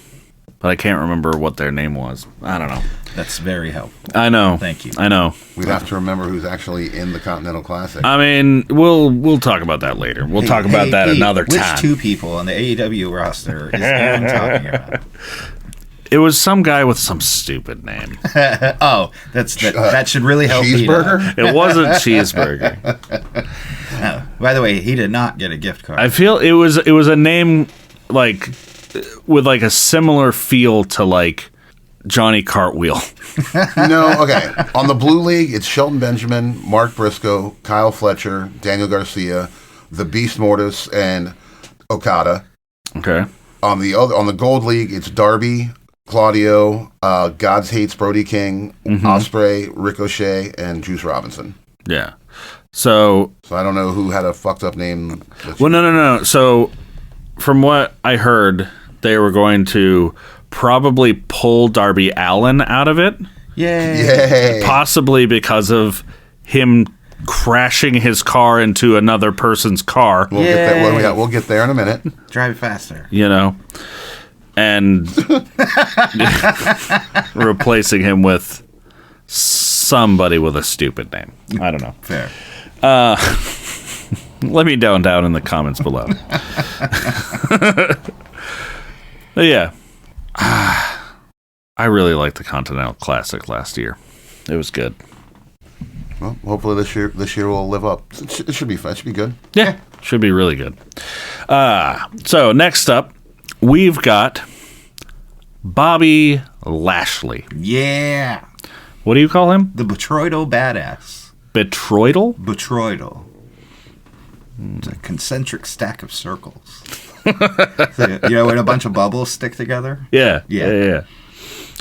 but I can't remember what their name was. I don't know. That's very helpful. I know. Thank you. I know. We'd have to remember who's actually in the Continental Classic. I mean, we'll talk about that later. We'll talk about that another time. Which two people on the AEW roster is Aaron talking about? It was some guy with some stupid name. Oh, that should really help. Cheeseburger? It wasn't Cheeseburger. Oh, by the way, he did not get a gift card. I feel it was a name with a similar feel to Johnny Cartwheel. No, okay. On the Blue League, it's Shelton Benjamin, Mark Briscoe, Kyle Fletcher, Daniel Garcia, the Beast Mortis, and Okada. Okay. On the Gold League, it's Darby, Claudio, Gods Hates Brody King, Ospreay, Ricochet, and Juice Robinson. Yeah. So I don't know who had a fucked up name. Well, no. So from what I heard, they were going to probably pull Darby Allin out of it. Yay. Possibly because of him crashing his car into another person's car. We'll get there in a minute. Drive faster. And replacing him with somebody with a stupid name. I don't know. Fair. Let me down in the comments below. But yeah. I really liked the Continental Classic last year. It was good. Well, hopefully this year will live up. It should be fun. It should be good. Yeah, should be really good. So next up, we've got Bobby Lashley. Yeah. What do you call him? The Betroidal Badass. Betroidal? Betroidal. It's a concentric stack of circles. So, when a bunch of bubbles stick together? Yeah.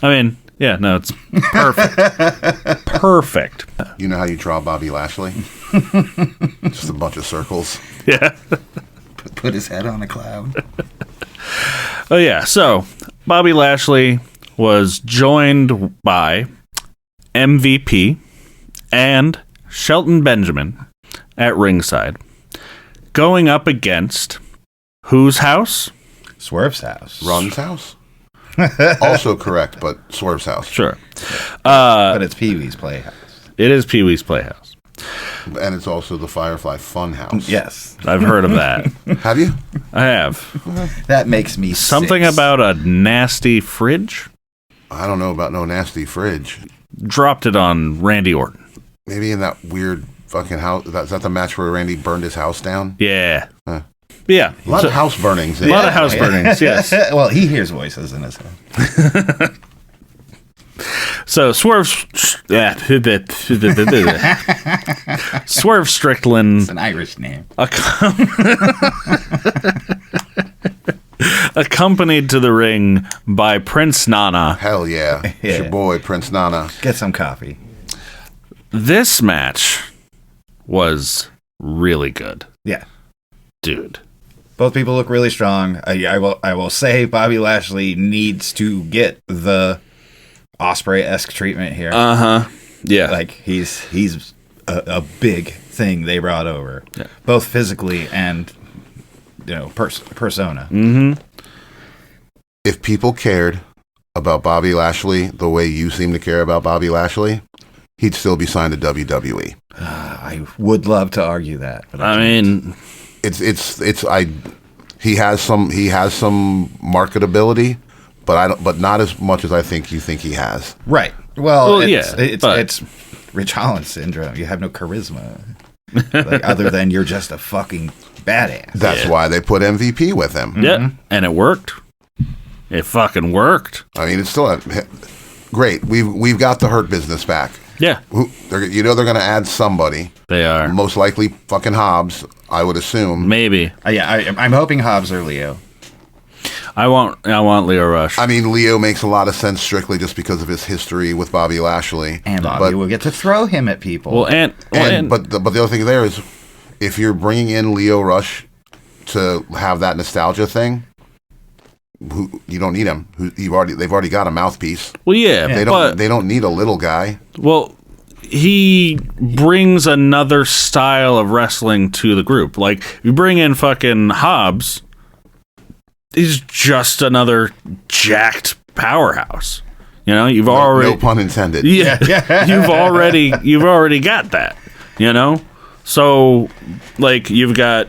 I mean, no, it's perfect. Perfect. You know how you draw Bobby Lashley? Just a bunch of circles. Yeah. Put his head on a cloud. Oh, yeah. So, Bobby Lashley was joined by MVP and Shelton Benjamin at ringside, going up against whose house? Swerve's house. Run's house? Also correct, but Swerve's house. Sure. But it's Pee-wee's Playhouse. It is Pee-wee's Playhouse. And it's also the Firefly Funhouse. Yes. I've heard of that. Have you? I have. That makes me Something sick. about a nasty fridge? I don't know about no nasty fridge. Dropped it on Randy Orton. Maybe in that weird fucking house. Is that the match where Randy burned his house down? Yeah. Yeah. A lot of house burnings. A lot of house burnings, yes. Well, he hears voices in his head. So Swerve Strickland. It's an Irish name. Accompanied to the ring by Prince Nana. Hell yeah. It's your boy, Prince Nana. Get some coffee. This match was really good. Yeah. Dude. Both people look really strong. I will say Bobby Lashley needs to get the Ospreay-esque treatment here. Yeah. Like he's a big thing they brought over. Yeah. Both physically and persona. Mm-hmm. If people cared about Bobby Lashley the way you seem to care about Bobby Lashley, he'd still be signed to WWE. I would love to argue that, but I mean, he has some marketability, but not as much as I think you think he has. Right. Well, it's Rich Holland syndrome. You have no charisma, other than you're just a fucking badass. That's why they put MVP with him. Yeah, and it worked. It fucking worked. I mean, it's still great. We've got the Hurt Business back. Yeah. They're going to add somebody. They are. Most likely fucking Hobbs, I would assume. Maybe. I'm hoping Hobbs or Leo. I want Leo Rush. I mean, Leo makes a lot of sense strictly just because of his history with Bobby Lashley. And Bobby will get to throw him at people. Well, but the other thing there is, if you're bringing in Leo Rush to have that nostalgia thing, you don't need him. They've already got a mouthpiece. Well, yeah, they don't need a little guy. Well, he brings another style of wrestling to the group. Like, you bring in fucking Hobbs, he's just another jacked powerhouse. You've already, no pun intended. Yeah, you've already got that. So like you've got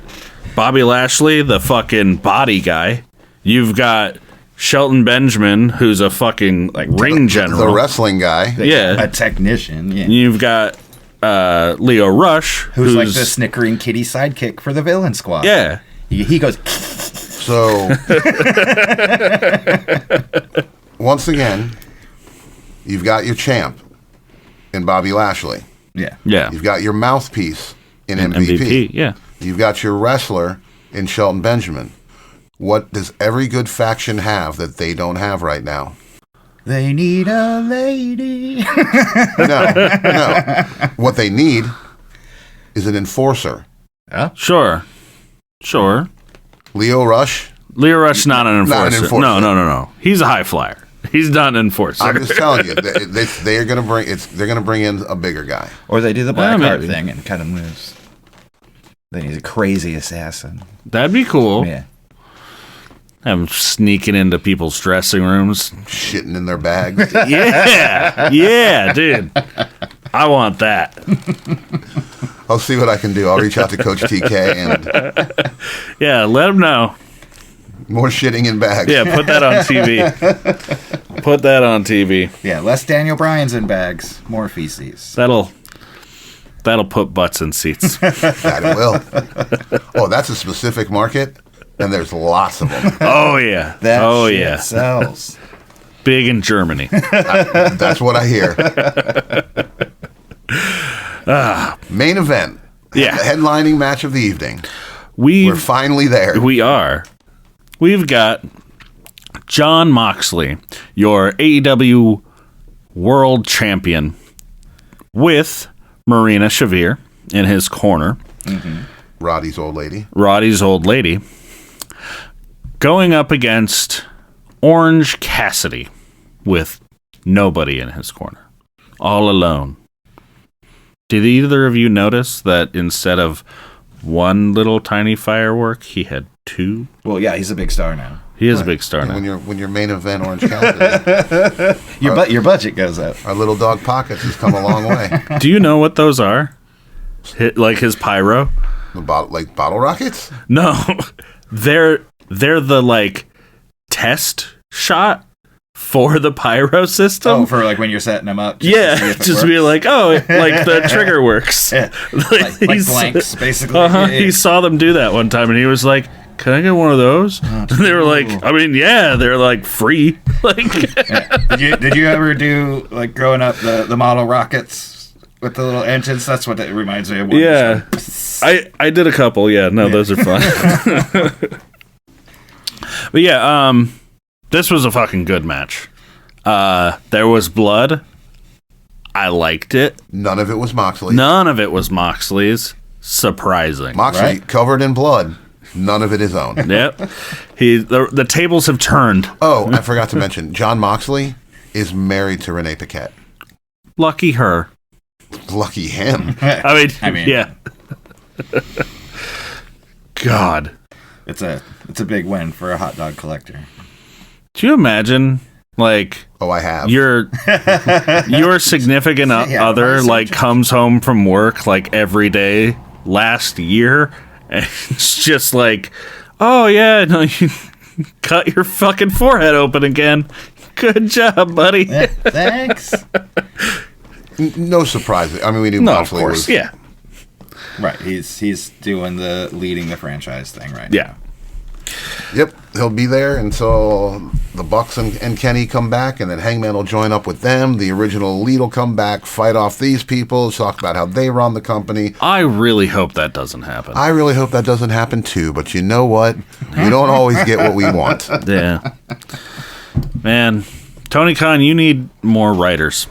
Bobby Lashley, the fucking body guy. You've got Shelton Benjamin, who's a fucking ring general, the wrestling guy. Yeah, a technician. Yeah. You've got Leo Rush, who's like the snickering kitty sidekick for the villain squad. Yeah, he goes. So once again, you've got your champ in Bobby Lashley. Yeah. You've got your mouthpiece in MVP. Yeah. You've got your wrestler in Shelton Benjamin. What does every good faction have that they don't have right now? They need a lady. No. What they need is an enforcer. Yeah. Sure. Leo Rush. Leo Rush not an enforcer. Not an enforcer. No. He's a high flyer. He's not an enforcer. I'm just telling you, they're going to bring They're going to bring in a bigger guy, or they do the black heart thing and kind of moves. Then he's a crazy assassin. That'd be cool. Yeah. Have him sneaking into people's dressing rooms, shitting in their bags. yeah, dude. I want that. I'll see what I can do. I'll reach out to Coach TK and let him know. More shitting in bags. Yeah, put that on TV. Yeah, less Daniel Bryan's in bags, more feces. That'll put butts in seats. That it will. Oh, that's a specific market, and there's lots of them. Oh yeah. Shit sells. Big in Germany. That's what I hear. Main event. Yeah. The headlining match of the evening. We're finally there. We are. We've got Jon Moxley, your AEW World Champion, with Marina Shafir in his corner. Mm-hmm. Roddy's old lady. Going up against Orange Cassidy with nobody in his corner. All alone. Did either of you notice that instead of one little tiny firework, he had two? Well, yeah, he's a big star now. He is a big star now. When you're main event Orange Cassidy, your budget goes up. Our little dog pockets has come a long way. Do you know what those are? Like his pyro? Like bottle rockets? No, they're the test shot for the pyro system. Oh, for when you're setting them up. Just be like, the trigger works. Yeah. like blanks, basically. He saw them do that one time, and he was like, "Can I get one of those?" And they were like, they're free. Did you ever do growing up the model rockets with the little engines? That's what it reminds me of. Yeah, I did a couple. Yeah, no, those are fun. But yeah, this was a fucking good match. There was blood. I liked it. None of it was Moxley's. Surprising. Moxley covered in blood. None of it his own. Yep. The tables have turned. Oh, I forgot to mention, Jon Moxley is married to Renee Paquette. Lucky her. Lucky him. I mean, yeah. God. It's a big win for a hot dog collector. Do you imagine, oh, I have. Your significant other, comes home from work, every day last year, and it's just oh, yeah, no, you cut your fucking forehead open again. Good job, buddy. Yeah, thanks. No surprise. I mean, we knew Moxley was... Yeah. Right, he's doing leading the franchise thing right now. Yeah. Yep, he'll be there until the Bucks and Kenny come back, and then Hangman will join up with them. The original Elite will come back, fight off these people, talk about how they run the company. I really hope that doesn't happen. I really hope that doesn't happen too, but you know what? We don't always get what we want. Yeah. Man, Tony Khan, you need more writers.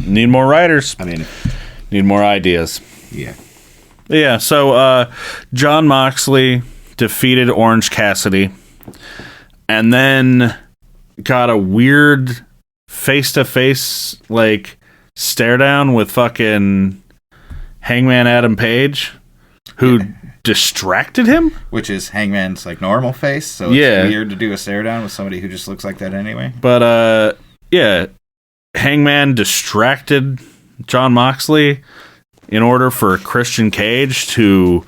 Need more writers. Need more ideas. Yeah. Yeah, so Jon Moxley defeated Orange Cassidy, and then got a weird face-to-face stare down with fucking Hangman Adam Page, who distracted him, which is Hangman's normal face. So it's weird to do a stare down with somebody who just looks like that anyway. But Hangman distracted Jon Moxley in order for Christian Cage to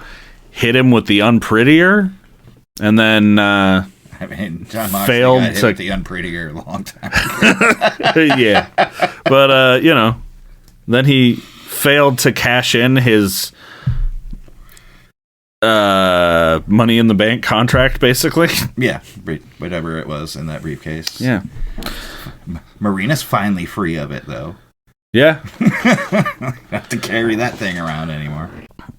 hit him with the unprettier, and then Jon Moxley failed got hit with the unprettier a long time ago. Yeah, but then he failed to cash in his Money in the Bank contract, basically. Yeah, whatever it was in that briefcase. Yeah, Marina's finally free of it, though. Yeah, don't have to carry that thing around anymore.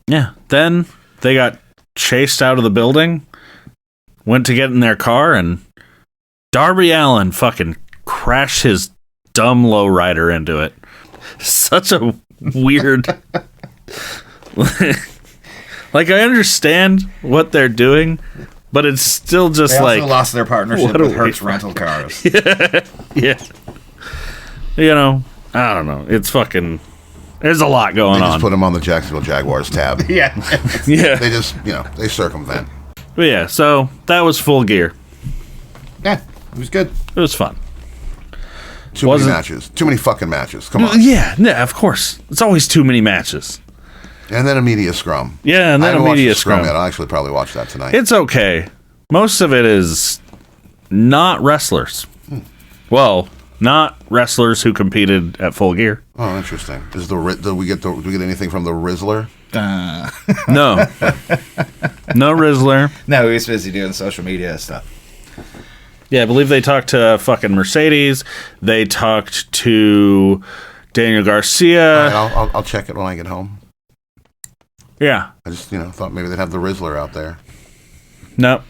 Yeah, then they got chased out of the building, went to get in their car, and Darby Allin fucking crashed his dumb lowrider into it. Such a weird. Like, I understand what they're doing, but it's still just they like. also lost their partnership with Hertz Rental Cars. Yeah. You know, I don't know. It's fucking. There's a lot going on. They just put him on the Jacksonville Jaguars tab. Yeah. Yeah. They just, they circumvent. But yeah, so that was Full Gear. Yeah, it was good. It was fun. Too many matches. Too many fucking matches. Come on. Yeah, of course. It's always too many matches. And then a media scrum. Yeah, and then a media scrum. Yet. I'll actually probably watch that tonight. It's okay. Most of it is not wrestlers. Well, not wrestlers who competed at Full Gear. Oh, interesting. Do we get anything from the Rizzler? No. No Rizzler. No, he was busy doing social media stuff. Yeah, I believe they talked to fucking Mercedes. They talked to Daniel Garcia. All right, I'll check it when I get home. Yeah. I just, thought maybe they'd have the Rizzler out there. Nope.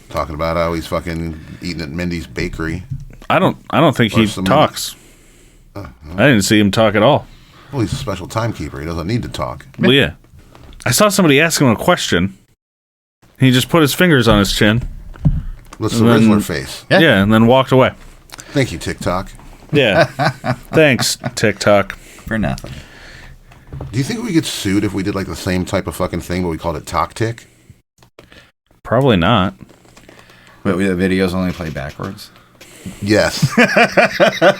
Talking about how he's fucking eating at Mindy's bakery. I don't think he talks. I didn't see him talk at all. Well, he's a special timekeeper. He doesn't need to talk. Well, yeah. I saw somebody ask him a question. He just put his fingers on his chin. What's the Rizzler face? Yeah, and then walked away. Thank you, TikTok. Yeah. Thanks, TikTok. For nothing. Do you think we get sued if we did like the same type of fucking thing, but we called it Talk-Tick? Probably not. But the videos only play backwards? Yes.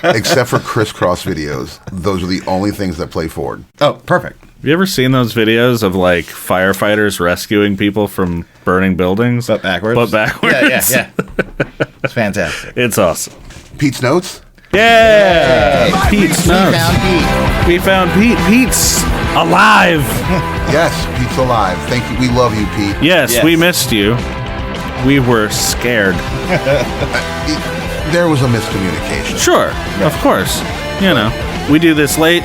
Except for crisscross videos. Those are the only things that play forward. Oh, perfect. Have you ever seen those videos of like firefighters rescuing people from burning buildings? But backwards? But backwards. Yeah. It's fantastic. It's awesome. Pete's Notes? Yeah! Pete's Notes. We found Pete. Pete's alive. Yes, Pete's alive. Thank you. We love you, Pete. Yes, we missed you. We were scared. There was a miscommunication. Sure, of course. We do this late.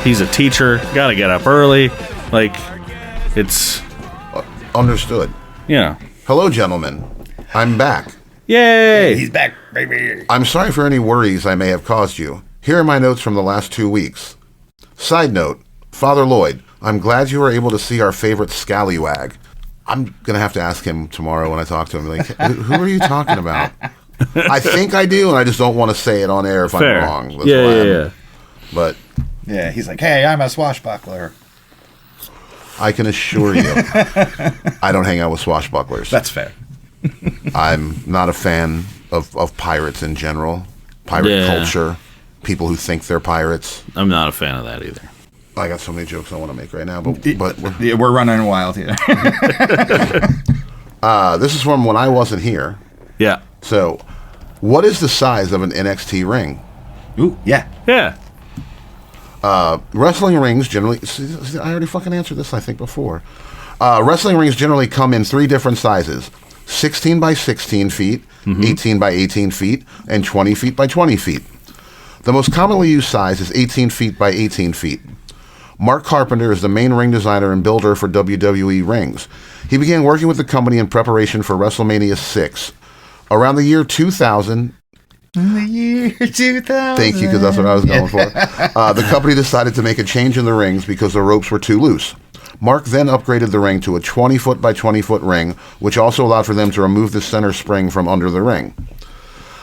He's a teacher. Got to get up early. Like, it's... Understood. Hello, gentlemen. I'm back. Yay! He's back, baby. I'm sorry for any worries I may have caused you. Here are my notes from the last 2 weeks. Side note, Father Lloyd, I'm glad you were able to see our favorite scallywag. I'm going to have to ask him tomorrow when I talk to him. Like, who are you talking about? I think I do, and I just don't want to say it on air if Fair. I'm wrong. That's Yeah. But... Yeah, he's like, hey, I'm a swashbuckler. I can assure you, I don't hang out with swashbucklers. That's fair. I'm not a fan of pirates in general. Pirate culture. People who think they're pirates. I'm not a fan of that either. I got so many jokes I want to make right now, but we're running wild here. This is from when I wasn't here. Yeah. So, what is the size of an NXT ring? Ooh, yeah. Yeah. Wrestling rings generally... See, I already fucking answered this, I think, before. Wrestling rings generally come in 3 different sizes. 16 by 16 feet, 18 by 18 feet, and 20 feet by 20 feet. The most commonly used size is 18 feet by 18 feet. Mark Carpenter is the main ring designer and builder for WWE rings. He began working with the company in preparation for WrestleMania 6. Around the year 2000... The year 2000. Thank you, because that's what I was going for. The company decided to make a change in the rings because the ropes were too loose. Mark then upgraded the ring to a 20-foot by 20-foot ring, which also allowed for them to remove the center spring from under the ring.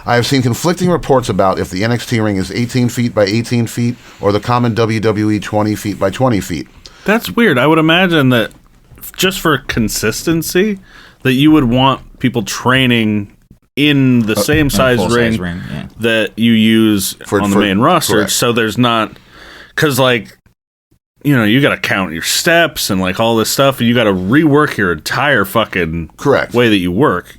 I have seen conflicting reports about if the NXT ring is 18 feet by 18 feet or the common WWE 20 feet by 20 feet. That's weird. I would imagine that just for consistency, that you would want people training in the same size ring, that you use on the main roster. Correct. So there's not... Because, like... you got to count your steps and like all this stuff, and you got to rework your entire fucking way that you work.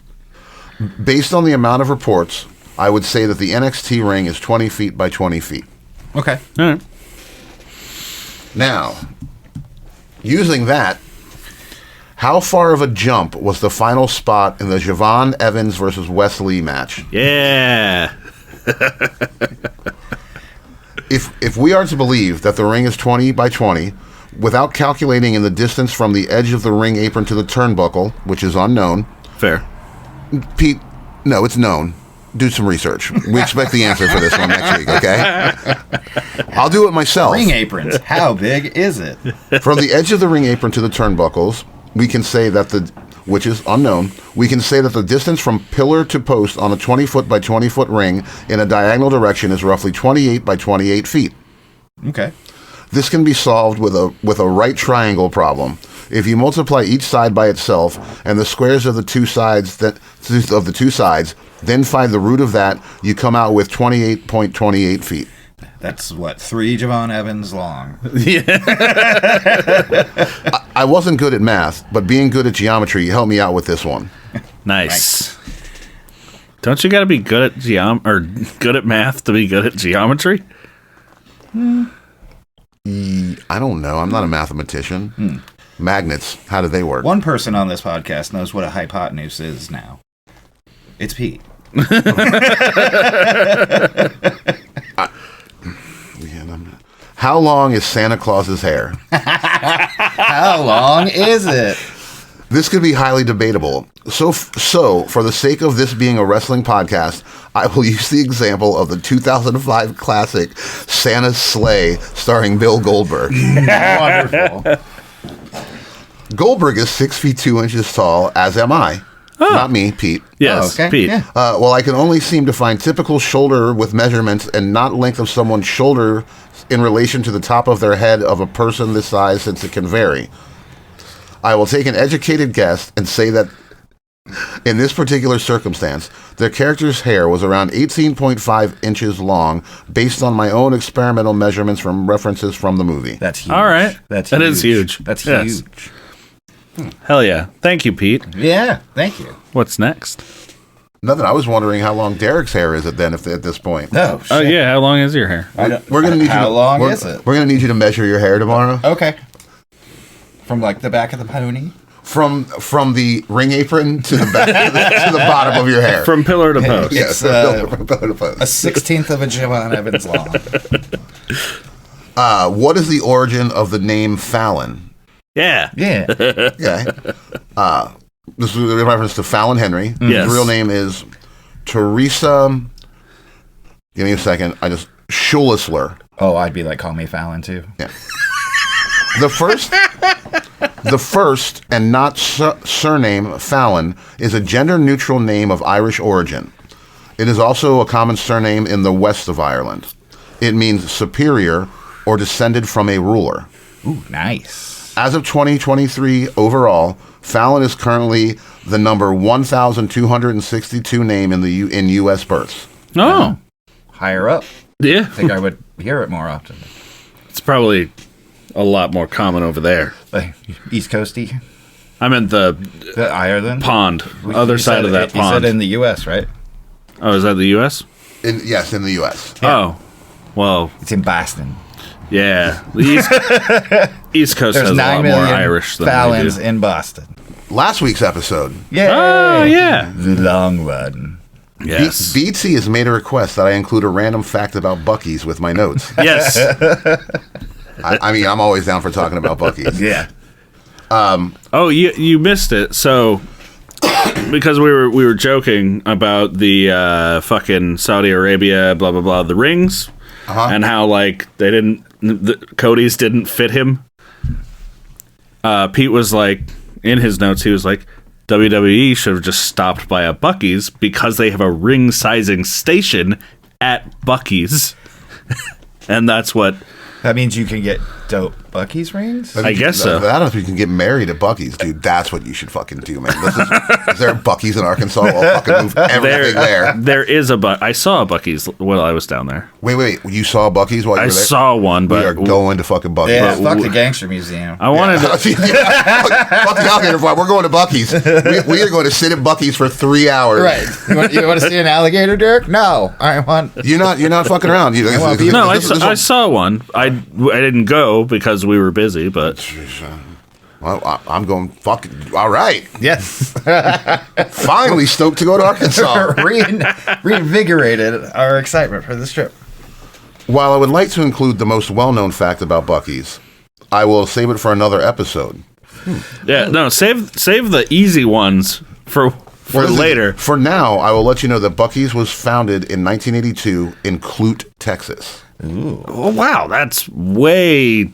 Based on the amount of reports, I would say that the NXT ring is 20 feet by 20 feet. Okay. All right. Now, using that, how far of a jump was the final spot in the Javon Evans versus Wes Lee match? Yeah. If we are to believe that the ring is 20 by 20, without calculating in the distance from the edge of the ring apron to the turnbuckle, which is unknown. Fair. Pete, no, it's known. do some research. We expect the answer for this one next week, okay? I'll do it myself. Ring aprons. How big is it? From the edge of the ring apron to the turnbuckles, we can say that which is unknown, we can say that the distance from pillar to post on a 20-foot by 20-foot ring in a diagonal direction is roughly 28 by 28 feet. Okay. This can be solved with a right triangle problem. If you multiply each side by itself and the squares of the two sides, then find the root of that, you come out with 28.28 feet. That's what, 3 Javon Evans long. I wasn't good at math, but being good at geometry helped me out with this one. Nice. Don't you got to be good at good at math to be good at geometry? I don't know. I'm not a mathematician. Magnets, how do they work? One person on this podcast knows what a hypotenuse is now. It's Pete. How long is Santa Claus's hair? How long is it? This could be highly debatable. So, for the sake of this being a wrestling podcast, I will use the example of the 2005 classic Santa's Sleigh starring Bill Goldberg. Wonderful. Goldberg is 6 feet 2 inches tall, as am I. Oh. Not me, Pete. Yes, okay. Pete. Yeah. Well, I can only seem to find typical shoulder with measurements and not length of someone's shoulder in relation to the top of their head of a person this size, since it can vary. I will take an educated guess and say that in this particular circumstance, their character's hair was around 18.5 inches long, based on my own experimental measurements from references from the movie. That's huge. All right. That is huge. That's huge. Hell yeah. Thank you, Pete. Yeah, thank you. What's next? Nothing. I was wondering how long Derek's hair is at this point. Oh, shit. Oh, yeah. How long is your hair? We're gonna need how long is it? We're going to need you to measure your hair tomorrow. Okay. From like the back of the pony? From the ring apron to the back to the bottom of your hair. From pillar to post. It's from pillar to post. A 16th of a Javon Evans long. What is the origin of the name Fallon? Yeah. Yeah. Okay. This is in reference to Fallon Henry. Yes. His real name is Teresa. Give me a second. Schulisler. Oh, I'd be like, call me Fallon too. Yeah. The first and not surname Fallon is a gender-neutral name of Irish origin. It is also a common surname in the west of Ireland. It means superior or descended from a ruler. Ooh, nice. As of 2023 overall, Fallon is currently the number 1,262 name in U.S. births. Oh. Higher up. Yeah. I think I would hear it more often. It's probably a lot more common over there. Like East Coasty? I meant the Ireland? Pond. Other side of that pond. You said in the U.S., right? Oh, is that the U.S.? Yes, in the U.S. Yeah. Oh. Well. It's in Boston. Yeah. The East Coast has a lot more Irish than Fallons we do. in Boston. Last week's episode. Yeah. Oh, yeah. The long one. Yes. BT has made a request that I include a random fact about Buc-ee's with my notes. Yes. I mean, I'm always down for talking about Buc-ee's. Yeah. Oh, you missed it. So, because we were joking about the fucking Saudi Arabia, blah, blah, blah, the rings, and how, like, Cody's didn't fit him. Pete was like, in his notes, he was like, WWE should have just stopped by a Buc-ee's because they have a ring sizing station at Buc-ee's. And that's what... That means you can get dope Buc-ee's rings? I guess so. I don't know if you can get married at Buc-ee's, dude. That's what you should fucking do, man. Is there a Buc-ee's in Arkansas? I'll fucking move everything there. There is I saw a Buc-ee's while I was down there. Wait. You saw a Buc-ee's while you were there? I saw one, but... We are going to fucking Buc-ee's. Yeah, fuck the Gangster Museum. I wanted to... Fuck the alligator fight. We're going to Buc-ee's. We are going to sit at Buc-ee's for 3 hours. Right. You want to see an alligator, Derek? No. I want... You're not fucking around. I saw one. I didn't go because we were busy, but... Well, I'm going fucking... All right. Yes. Finally stoked to go to Arkansas. Reinvigorated our excitement for this trip. While I would like to include the most well-known fact about Buc-ee's, I will save it for another episode. Yeah, no, save the easy ones for for later. For now, I will let you know that Buc-ee's was founded in 1982 in Clute, Texas. Ooh. Oh, wow, that's way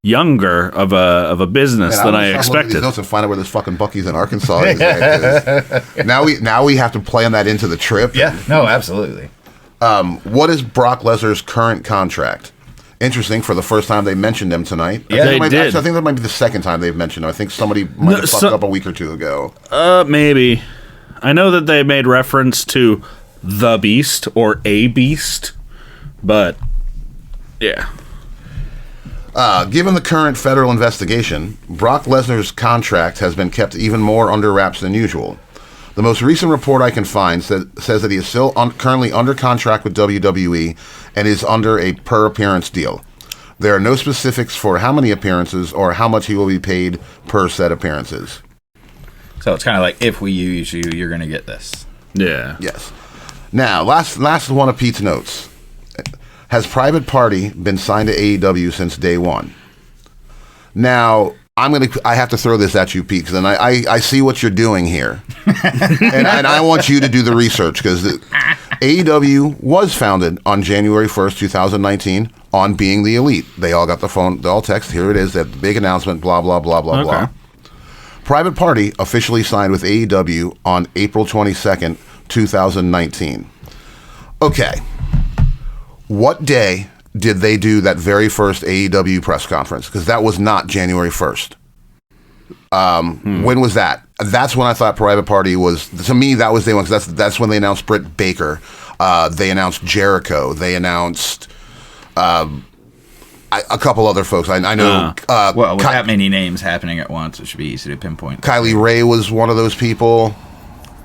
younger of a business than I expected. Notes and find out where this fucking Buc-ee's in Arkansas is. Now we have to plan that into the trip. Yeah, no, absolutely. What is Brock Lesnar's current contract? Interesting. For the first time, they mentioned him tonight. Yeah, they did. Actually, I think that might be the second time they've mentioned him. I think somebody might have fucked up a week or two ago. Maybe. I know that they made reference to the Beast or a Beast, but yeah. Given the current federal investigation, Brock Lesnar's contract has been kept even more under wraps than usual. The most recent report I can find says that he is still currently under contract with WWE and is under a per-appearance deal. There are no specifics for how many appearances or how much he will be paid per set appearances. So it's kind of like, if we use you, you're going to get this. Yeah. Yes. Now, last one of Pete's notes. Has Private Party been signed to AEW since day one? Now, I have to throw this at you, Pete, because I see what you're doing here, and I want you to do the research, because AEW was founded on January 1st, 2019, on Being the Elite. They all got the phone, they all text. Here it is, that big announcement. Blah blah blah blah blah. Private Party officially signed with AEW on April 22nd, 2019. Okay, what day did they do that very first AEW press conference? Because that was not January 1st. When was that? That's when I thought Private Party was, to me, that was day one, because that's when they announced Britt Baker. They announced Jericho. They announced a couple other folks. I know. Well, with that many names happening at once, it should be easy to pinpoint. Kylie Ray was one of those people.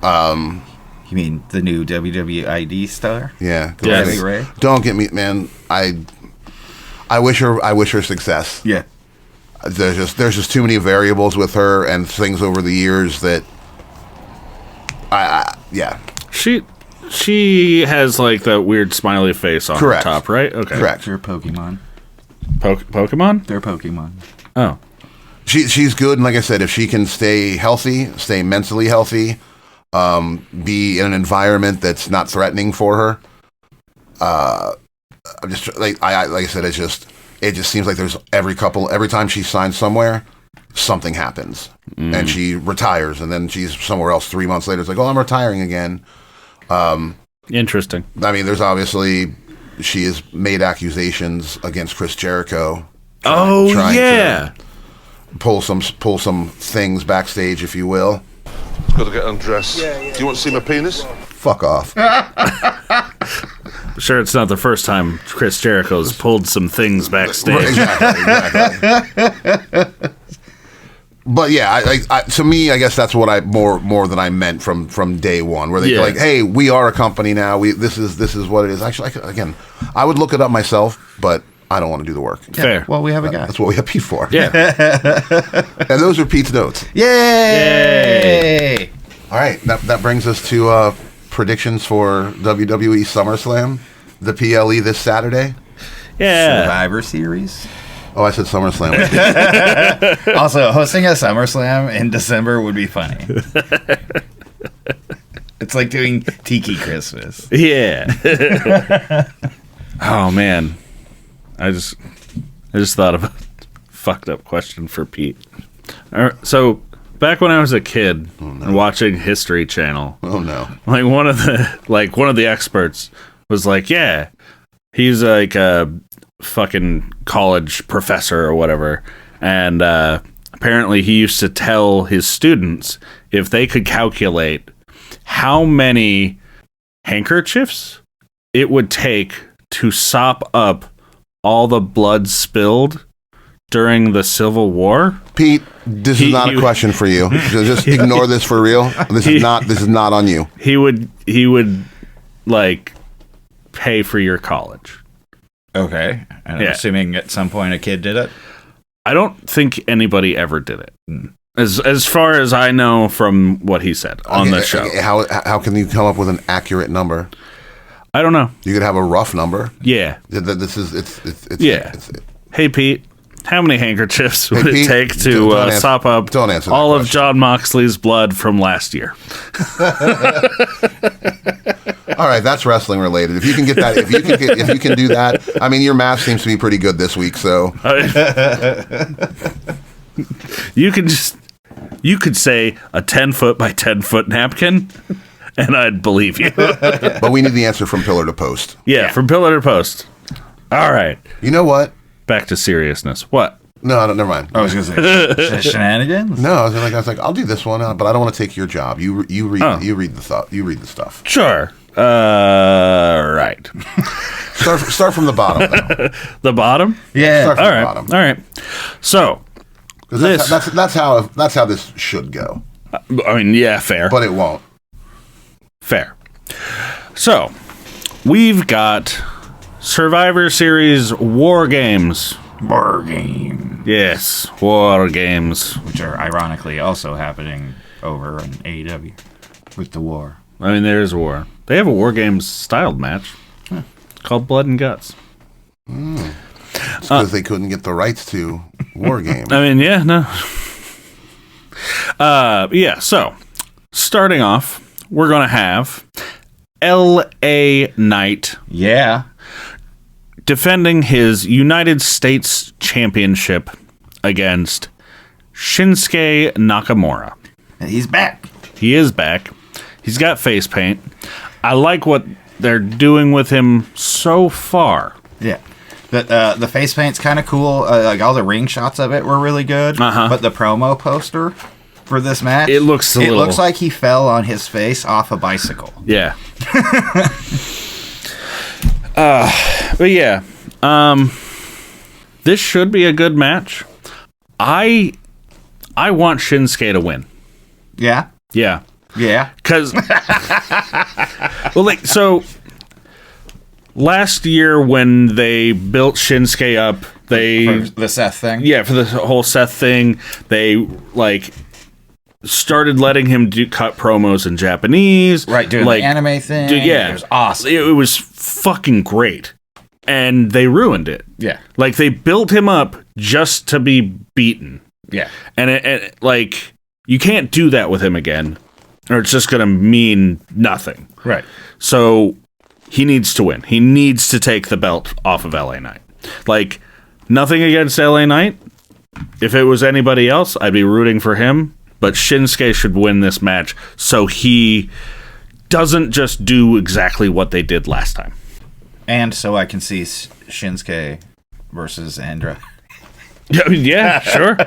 You mean the new WWID star? Yeah. Kylie Ray? Don't get me, man. I wish her success. Yeah. There's just too many variables with her and things over the years that yeah. She has that weird smiley face on Correct. her top, right? Okay. Correct. They're Pokemon. Pokemon? They're Pokemon. Oh. She's good, and like I said, if she can stay healthy, stay mentally healthy, be in an environment that's not threatening for her. I'm just like I said, it just seems like there's every time she signs somewhere, something happens, and she retires, and then she's somewhere else 3 months later. It's like, oh, I'm retiring again. Interesting. I mean, there's obviously she has made accusations against Chris Jericho. Trying to pull some things backstage, if you will. Got to get undressed. Do you want to see my penis? Fuck off. Sure, it's not the first time Chris Jericho's pulled some things backstage. Exactly. But yeah, to me, I guess that's what I more than I meant from day one, where they're like, "Hey, we are a company now. This is what it is." Actually, again, I would look it up myself, but I don't want to do the work. Yeah, fair. Well, we have a guy. That's what we have Pete for. Yeah. And those are Pete's notes. Yay! All right, that brings us to predictions for WWE SummerSlam, the PLE this Saturday. Yeah. Survivor Series. Oh, I said SummerSlam. Also, hosting a SummerSlam in December would be funny. It's like doing Tiki Christmas. Yeah. Oh man, I just thought of a fucked up question for Pete. So back when I was a kid and watching History Channel, one of the experts was like, yeah, he's like a fucking college professor or whatever, and apparently he used to tell his students if they could calculate how many handkerchiefs it would take to sop up all the blood spilled during the Civil War. Pete, this is not a question for you. Just ignore this for real. This is not on you. He would like pay for your college. Okay. And I'm assuming at some point a kid did it? I don't think anybody ever did it. As far as I know from what he said on the show. How can you come up with an accurate number? I don't know. You could have a rough number. Yeah. This is it's Hey Pete, How many handkerchiefs would Pete, it take to don't answer- sop up don't answer that all of question. John Moxley's blood from last year? All right, that's wrestling related. If you can get that, if you can do that, I mean, your math seems to be pretty good this week. So you could say a 10-foot by 10-foot napkin, and I'd believe you. but we need the answer from pillar to post. Yeah, from pillar to post. All right. You know what? Back to seriousness. What? No, never mind. I was going to say shenanigans. No, I was like, I'll do this one, but I don't want to take your job. You read the stuff. Sure. Right. Start from the bottom. Though. The bottom? Yeah. Start from All the right. bottom. All right. So, that's how this should go. I mean, yeah, fair. But it won't. Fair. So, we've got Survivor Series WarGames. WarGames. Yes, WarGames. Which are ironically also happening over in AEW with the war. I mean, there's war. They have a WarGames styled match called Blood and Guts. It's because they couldn't get the rights to WarGames. I mean, yeah, no. Yeah, so, starting off, we're going to have L.A. Knight. Yeah. Defending his United States Championship against Shinsuke Nakamura. And he's back. He is back. He's got face paint. I like what they're doing with him so far. Yeah. The face paint's kind of cool. Like all the ring shots of it were really good. But the promo poster for this match, it looks like he fell on his face off a bicycle. Yeah. But yeah, this should be a good match. I want Shinsuke to win. Yeah. Yeah. Yeah. Because, well, like, so last year when they built Shinsuke up, for the Seth thing. Yeah, for the whole Seth thing, they like started letting him cut promos in Japanese. Right, doing the anime thing. Yeah. It was awesome. It was fucking great. And they ruined it. Yeah. Like, they built him up just to be beaten. Yeah. And, like, you can't do that with him again, or it's just going to mean nothing. Right. So, he needs to win. He needs to take the belt off of LA Knight. Like, nothing against LA Knight. If it was anybody else, I'd be rooting for him. But Shinsuke should win this match so he doesn't just do exactly what they did last time. And so I can see Shinsuke versus Andra. Yeah, sure.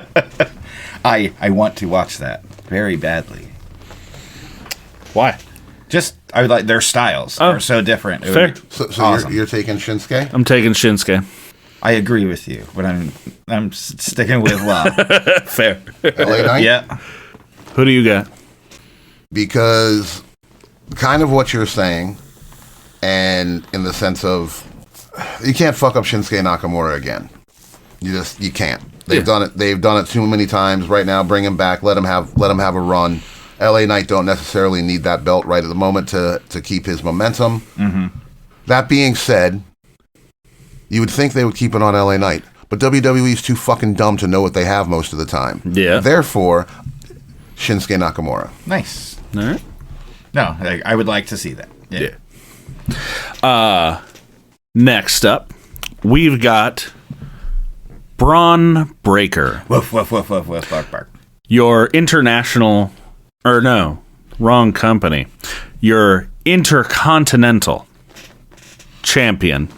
I want to watch that very badly. Why? Just, I would like their styles are so different. It Fair. So awesome. you're taking Shinsuke? I'm taking Shinsuke. I agree with you, but I'm sticking with love. Fair. LA Knight? Yeah. Who do you got? Because kind of what you're saying, and in the sense of you can't fuck up Shinsuke Nakamura again. You can't. They've done it. They've done it too many times. Right now, bring him back. Let him have a run. LA Knight don't necessarily need that belt right at the moment to keep his momentum. Mm-hmm. That being said, you would think they would keep it on LA Knight, but WWE's too fucking dumb to know what they have most of the time. Yeah. Therefore, Shinsuke Nakamura. Nice. All right. No, I would like to see that. Yeah. Next up, we've got Braun Breaker. Woof, woof, woof, woof, woof, bark, bark. Your international, or no, wrong company. Your intercontinental champion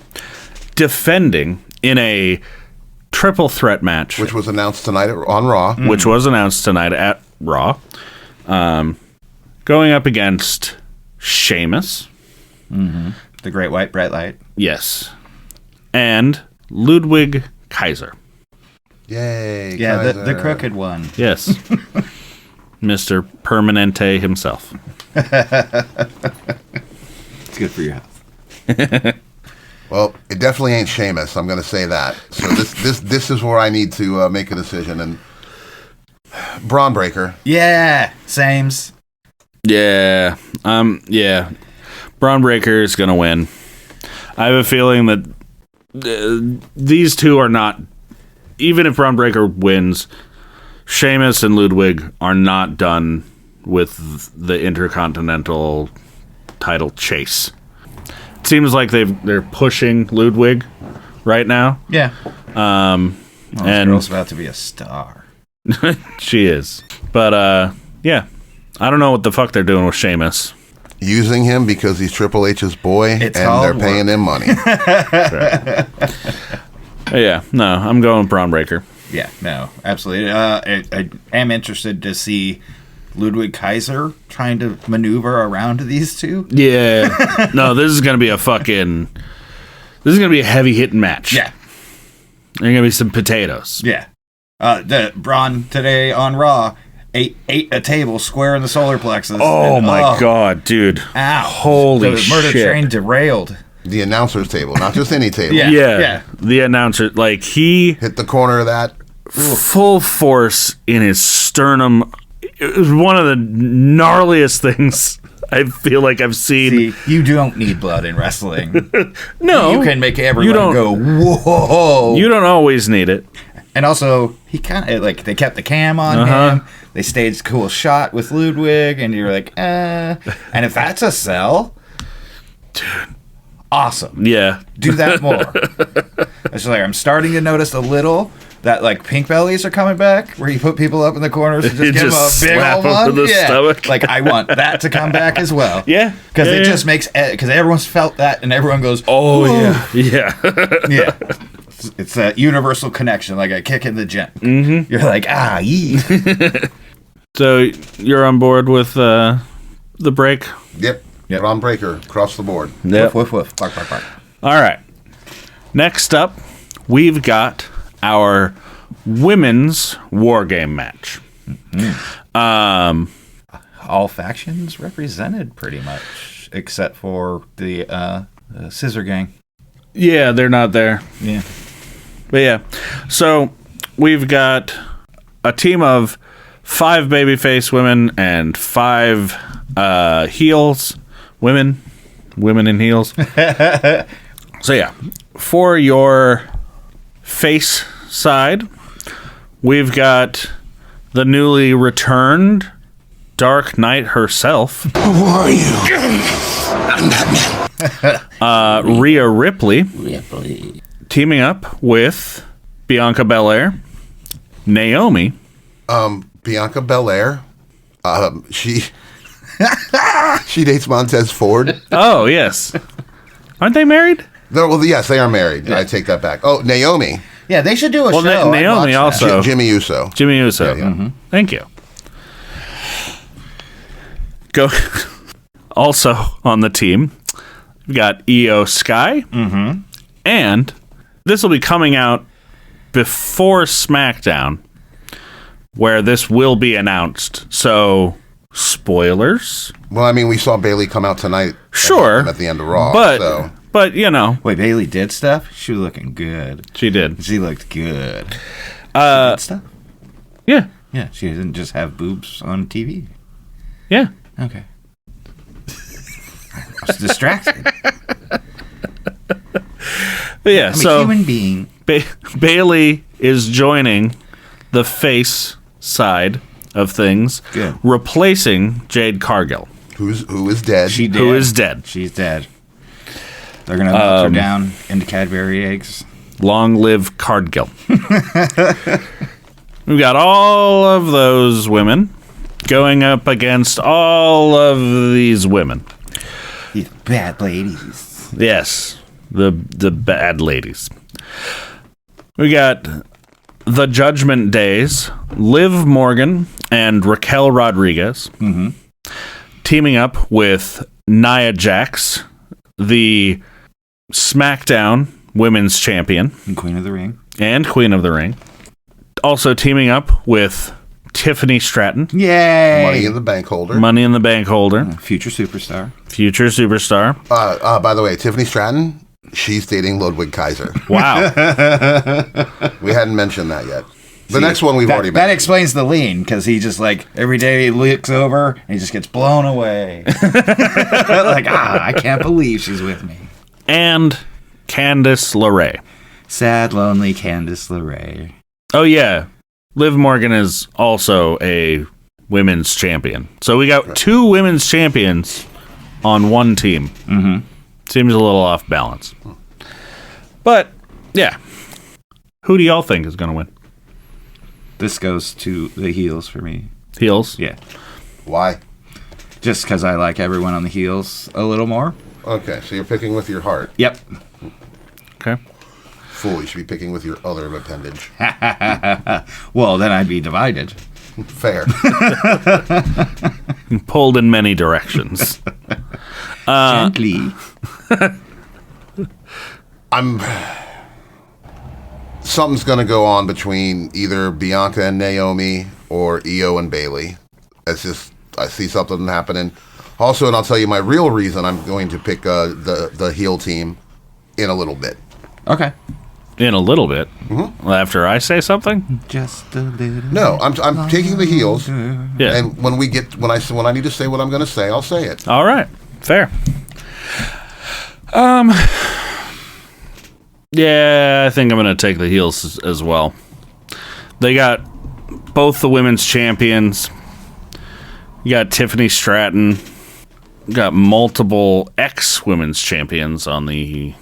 defending in a triple threat match. Which was announced tonight on Raw. Mm-hmm. Which was announced tonight at Raw. Going up against Sheamus. Mm-hmm. The Great White Bright Light. Yes. And Ludwig Kaiser. Yay. Yeah, Kaiser. the crooked one. Yes. Mr. Permanente himself. It's good for your health. Well, it definitely ain't Sheamus. I'm going to say that. So this is where I need to make a decision. And Braun Breaker. Yeah, sames. Yeah. Yeah. Braun Breaker is going to win. I have a feeling that these two are not even if Braun Breaker wins, Sheamus and Ludwig are not done with the Intercontinental title chase. It seems like they're pushing Ludwig right now. Yeah. And this girl's about to be a star. She is. But yeah. I don't know what the fuck they're doing with Sheamus. Using him because he's Triple H's boy, and they're paying him money. Yeah, no, I'm going Braun Breaker. Yeah, no, absolutely. I am interested to see Ludwig Kaiser trying to maneuver around these two. Yeah. No, this is going to be a heavy hitting match. Yeah. There's going to be some potatoes. Yeah. The Braun today on Raw ate a table square in the solar plexus. Oh my God, dude. Ow. Holy shit. The murder train derailed. The announcer's table, not just any table. Yeah. The announcer, like, he hit the corner of that. Full force in his sternum. It was one of the gnarliest things I feel like I've seen. See, you don't need blood in wrestling. No. You can make everyone go, whoa. You don't always need it. And also, he kind of, like, they kept the cam on him. They staged a cool shot with Ludwig, and you're like, And if that's a sell, dude, awesome. Yeah. Do that more. It's like, I'm starting to notice a little that, like, pink bellies are coming back, where you put people up in the corners and just give them a big old one. The stomach. Like, I want that to come back as well. Yeah. Because it just makes, because everyone's felt that, and everyone goes, oh, yeah. Yeah. Yeah. It's that universal connection, like a kick in the gym. Mm-hmm. You're like, yee. So you're on board with the break? Yep. Braun Breaker across the board. Yep. Woof, woof, woof. Bark, bark, bark. All right. Next up, we've got our women's war game match. Mm-hmm. All factions represented pretty much, except for the Scissor Gang. Yeah, they're not there. Yeah. But yeah, so we've got a team of 5 babyface women and 5 heels. Women in heels. So yeah, for your face side, we've got the newly returned Dark Knight herself. Who are you? I'm Batman. Rhea Ripley. Teaming up with Bianca Belair, Naomi. Bianca Belair. She dates Montez Ford. Oh, yes. Aren't they married? Well, yes, they are married. Yeah. I take that back. Oh, Naomi. Yeah, they should do a show. Naomi also. Jimmy Uso. Jimmy Uso. Yeah. Mm-hmm. Thank you. Go. Also on the team, we've got Io Sky. Mm-hmm. And this will be coming out before SmackDown, where this will be announced. So, spoilers. Well, I mean, we saw Bayley come out tonight. Sure. At the end of Raw. But you know. Wait, Bayley did stuff? She was looking good. She did. She looked good. She did stuff? Yeah. Yeah, she didn't just have boobs on TV. Yeah. Okay. I was distracted. But yeah, I'm a human being. Bayley is joining the face side of things, replacing Jade Cargil. Who is dead. Who is dead. She's dead. They're going to melt her down into Cadbury eggs. Long live Cargill. We've got all of those women going up against all of these women. These bad ladies. Yes, the bad ladies. We got the Judgment Days, Liv Morgan and Raquel Rodriguez, teaming up with Nia Jax, the SmackDown Women's Champion. And Queen of the Ring. Also teaming up with Tiffany Stratton. Yay! Money in the Bank holder. Future superstar. By the way, Tiffany Stratton, she's dating Ludwig Kaiser. Wow. We hadn't mentioned that yet. The next one we've already mentioned. That explains the lean, because he just, like, every day he looks over and he just gets blown away. Like, I can't believe she's with me. And Candice LeRae. Sad, lonely Candice LeRae. Oh, yeah. Liv Morgan is also a women's champion. So we got 2 women's champions on one team. Mm-hmm. Seems a little off balance. But, yeah. Who do y'all think is going to win? This goes to the heels for me. Heels? Yeah. Why? Just because I like everyone on the heels a little more. Okay, so you're picking with your heart. Yep. Okay. Fool, you should be picking with your other appendage. Well, then I'd be divided. Fair. Pulled in many directions. Gently. Something's going to go on between either Bianca and Naomi or Io and Bailey. It's just, I see something happening. Also, and I'll tell you my real reason I'm going to pick the heel team in a little bit. Okay. In a little bit? Mm-hmm. After I say something? Just a little. No, I'm taking the heels. Yeah. And when I need to say what I'm going to say, I'll say it. All right. Fair. Yeah, I think I'm going to take the heels as well. They got both the women's champions. You got Tiffany Stratton. You got multiple ex-women's champions on the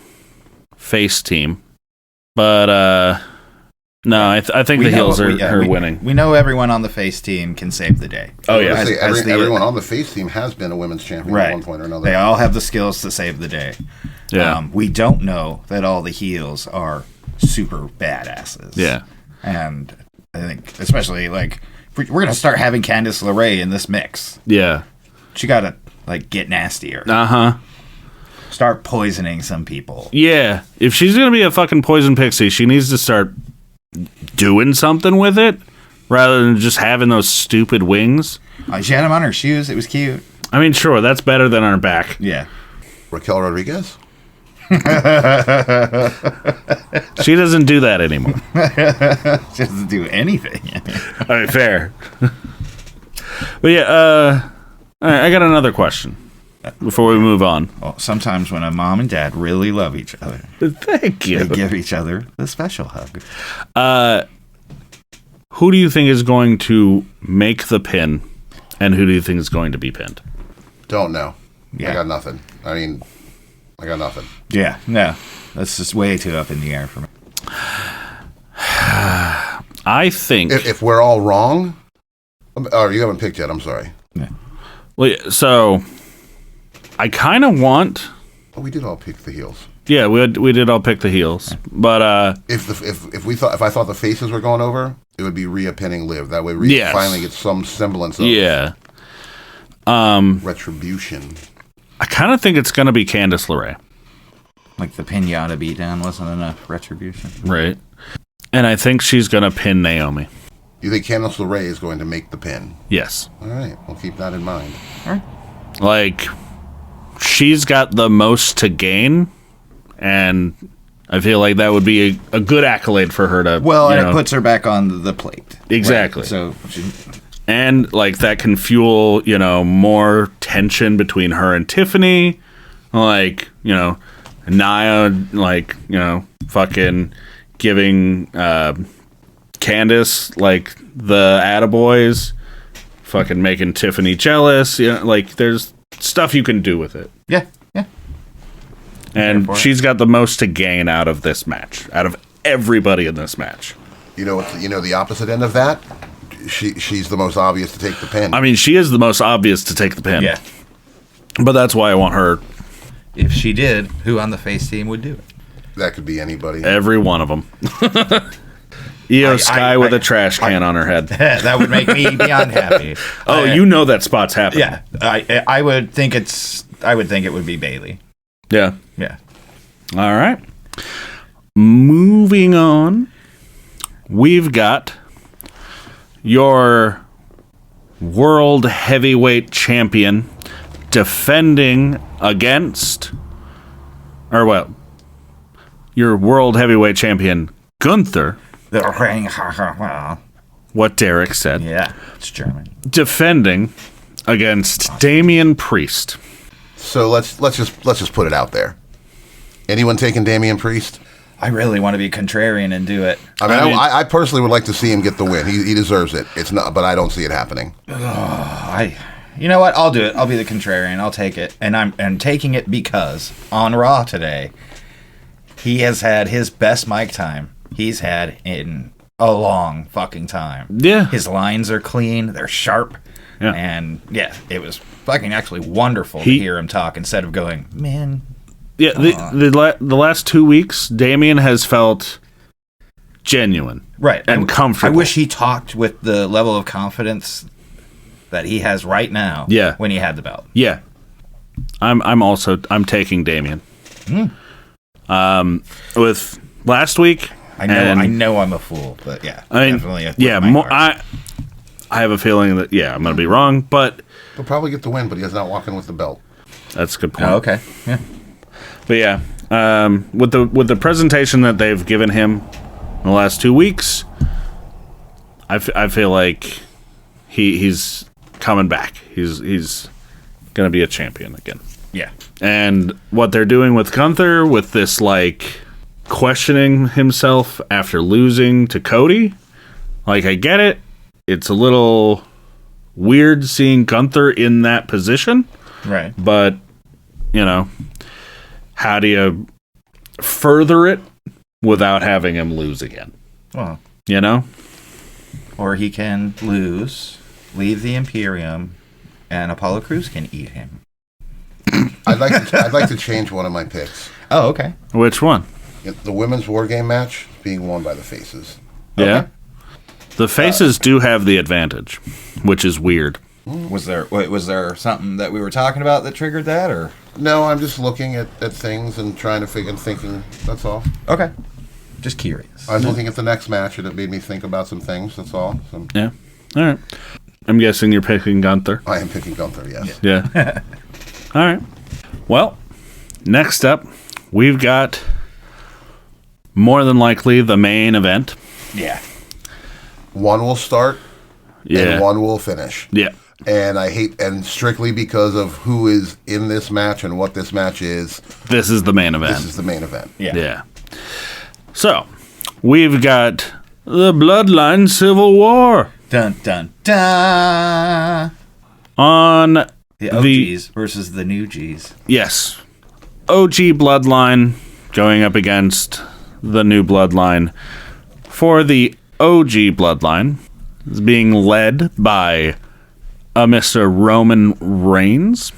face team. But, no, I think the heels are winning. We know everyone on the face team can save the day. Oh, yeah. Everyone on the face team has been a women's champion at one point or another. They all have the skills to save the day. Yeah. We don't know that all the heels are super badasses. Yeah. And I think, especially, like, we're going to start having Candice LeRae in this mix. Yeah. She got to, like, get nastier. Uh-huh. Start poisoning some people. Yeah. If she's going to be a fucking poison pixie, she needs to start doing something with it rather than just having those stupid wings. She had them on her shoes. It was cute. I mean, sure, that's better than on her back. Yeah. Raquel Rodriguez? She doesn't do that anymore. She doesn't do anything. All right, fair. But yeah, all right, I got another question before we move on. Well, sometimes when a mom and dad really love each other, thank you, they give each other the special hug. Who do you think is going to make the pin, and who do you think is going to be pinned? Don't know. Yeah. I got nothing. I got nothing. Yeah, no. That's just way too up in the air for me. I think... If we're all wrong... Oh, you haven't picked yet. I'm sorry. Yeah. Well, so... I kind of want... Oh, we did all pick the heels. Yeah, we did all pick the heels. But... If I thought the faces were going over, it would be Rhea pinning Liv. That way Rhea finally gets some semblance of... Yeah. Retribution. I kind of think it's going to be Candice LeRae. Like the pinata beatdown wasn't enough retribution. Right. And I think she's going to pin Naomi. You think Candice LeRae is going to make the pin? Yes. All right. We'll keep that in mind. All right. Like, she's got the most to gain, and I feel like that would be a good accolade for her to... Well, and it puts her back on the plate. Exactly. Right? So... And, like, that can fuel, more tension between her and Tiffany. Like, Nia, like, fucking giving Candice, like, the attaboys. Fucking making Tiffany jealous. Like, there's stuff you can do with it. Yeah, yeah. And she's got the most to gain out of this match. Out of everybody in this match. The opposite end of that? She's the most obvious to take the pin. I mean, she is the most obvious to take the pin. Yeah. But that's why I want her. If she did, who on the face team would do it? That could be anybody. Every one of them. Io Sky with a trash can on her head. That would make me beyond happy. Oh, that spot's happening. Yeah. I would think it would be Bailey. Yeah. Yeah. All right. Moving on. We've got your world heavyweight champion defending against, your world heavyweight champion Gunther. What Derek said. Yeah, it's German. Defending against Damian Priest. So let's just put it out there. Anyone taking Damian Priest? I really want to be contrarian and do it. I mean, I personally would like to see him get the win. He deserves it. It's not, but I don't see it happening. You know what? I'll do it. I'll be the contrarian. I'll take it, and I'm taking it because on Raw today, he has had his best mic time he's had in a long fucking time. Yeah, his lines are clean. They're sharp. Yeah. And yeah, it was fucking actually wonderful to hear him talk instead of going, man. Yeah, the last 2 weeks, Damian has felt genuine, right, and comfortable. I wish he talked with the level of confidence that he has right now. Yeah. When he had the belt. Yeah, I'm taking Damian. With last week, I know I'm a fool, but yeah, I mean, I have a feeling that I'm going to be wrong, but he'll probably get the win, but he's not walking with the belt. That's a good point. Oh, okay, yeah. But yeah, with the presentation that they've given him in the last 2 weeks, I feel like he's coming back. He's going to be a champion again. Yeah. And what they're doing with Gunther, with this like questioning himself after losing to Cody, like I get it. It's a little weird seeing Gunther in that position. Right. But, how do you further it without having him lose again? Well, Or he can lose, leave the Imperium, and Apollo Crews can eat him. I'd like to change one of my picks. Oh, okay. Which one? The women's war game match being won by the faces. Yeah. Okay. The faces do have the advantage, which is weird. Was there something that we were talking about that triggered that, or? No, I'm just looking at things and trying to figure and thinking. That's all. Okay. Just curious. I was looking at the next match and it made me think about some things. That's all. So. Yeah. All right. I'm guessing you're picking Gunther. I am picking Gunther. Yes. Yeah. All right. Well, next up, we've got more than likely the main event. Yeah. One will start. Yeah. And one will finish. Yeah. And strictly because of who is in this match and what this match is. This is the main event. This is the main event. Yeah. So, we've got the Bloodline Civil War. Dun, dun, dun. On the OGs versus the new Gs. Yes. OG Bloodline going up against the new Bloodline. For the OG Bloodline, is being led by a Mr. Roman Reigns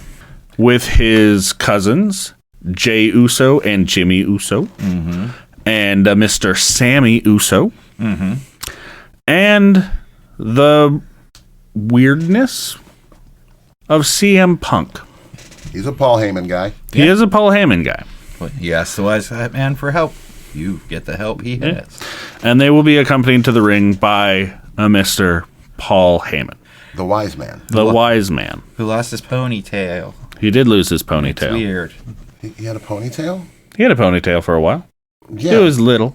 with his cousins, Jey Uso and Jimmy Uso, and Mr. Sammy Uso, and the weirdness of CM Punk. He's a Paul Heyman guy. He is a Paul Heyman guy. Well, he asked the wise man for help. You get the help he has. And they will be accompanied to the ring by a Mr. Paul Heyman. The wise man. The wise man. Who lost his ponytail. He did lose his ponytail. It's weird. He had a ponytail? He had a ponytail for a while. Yeah. He was little.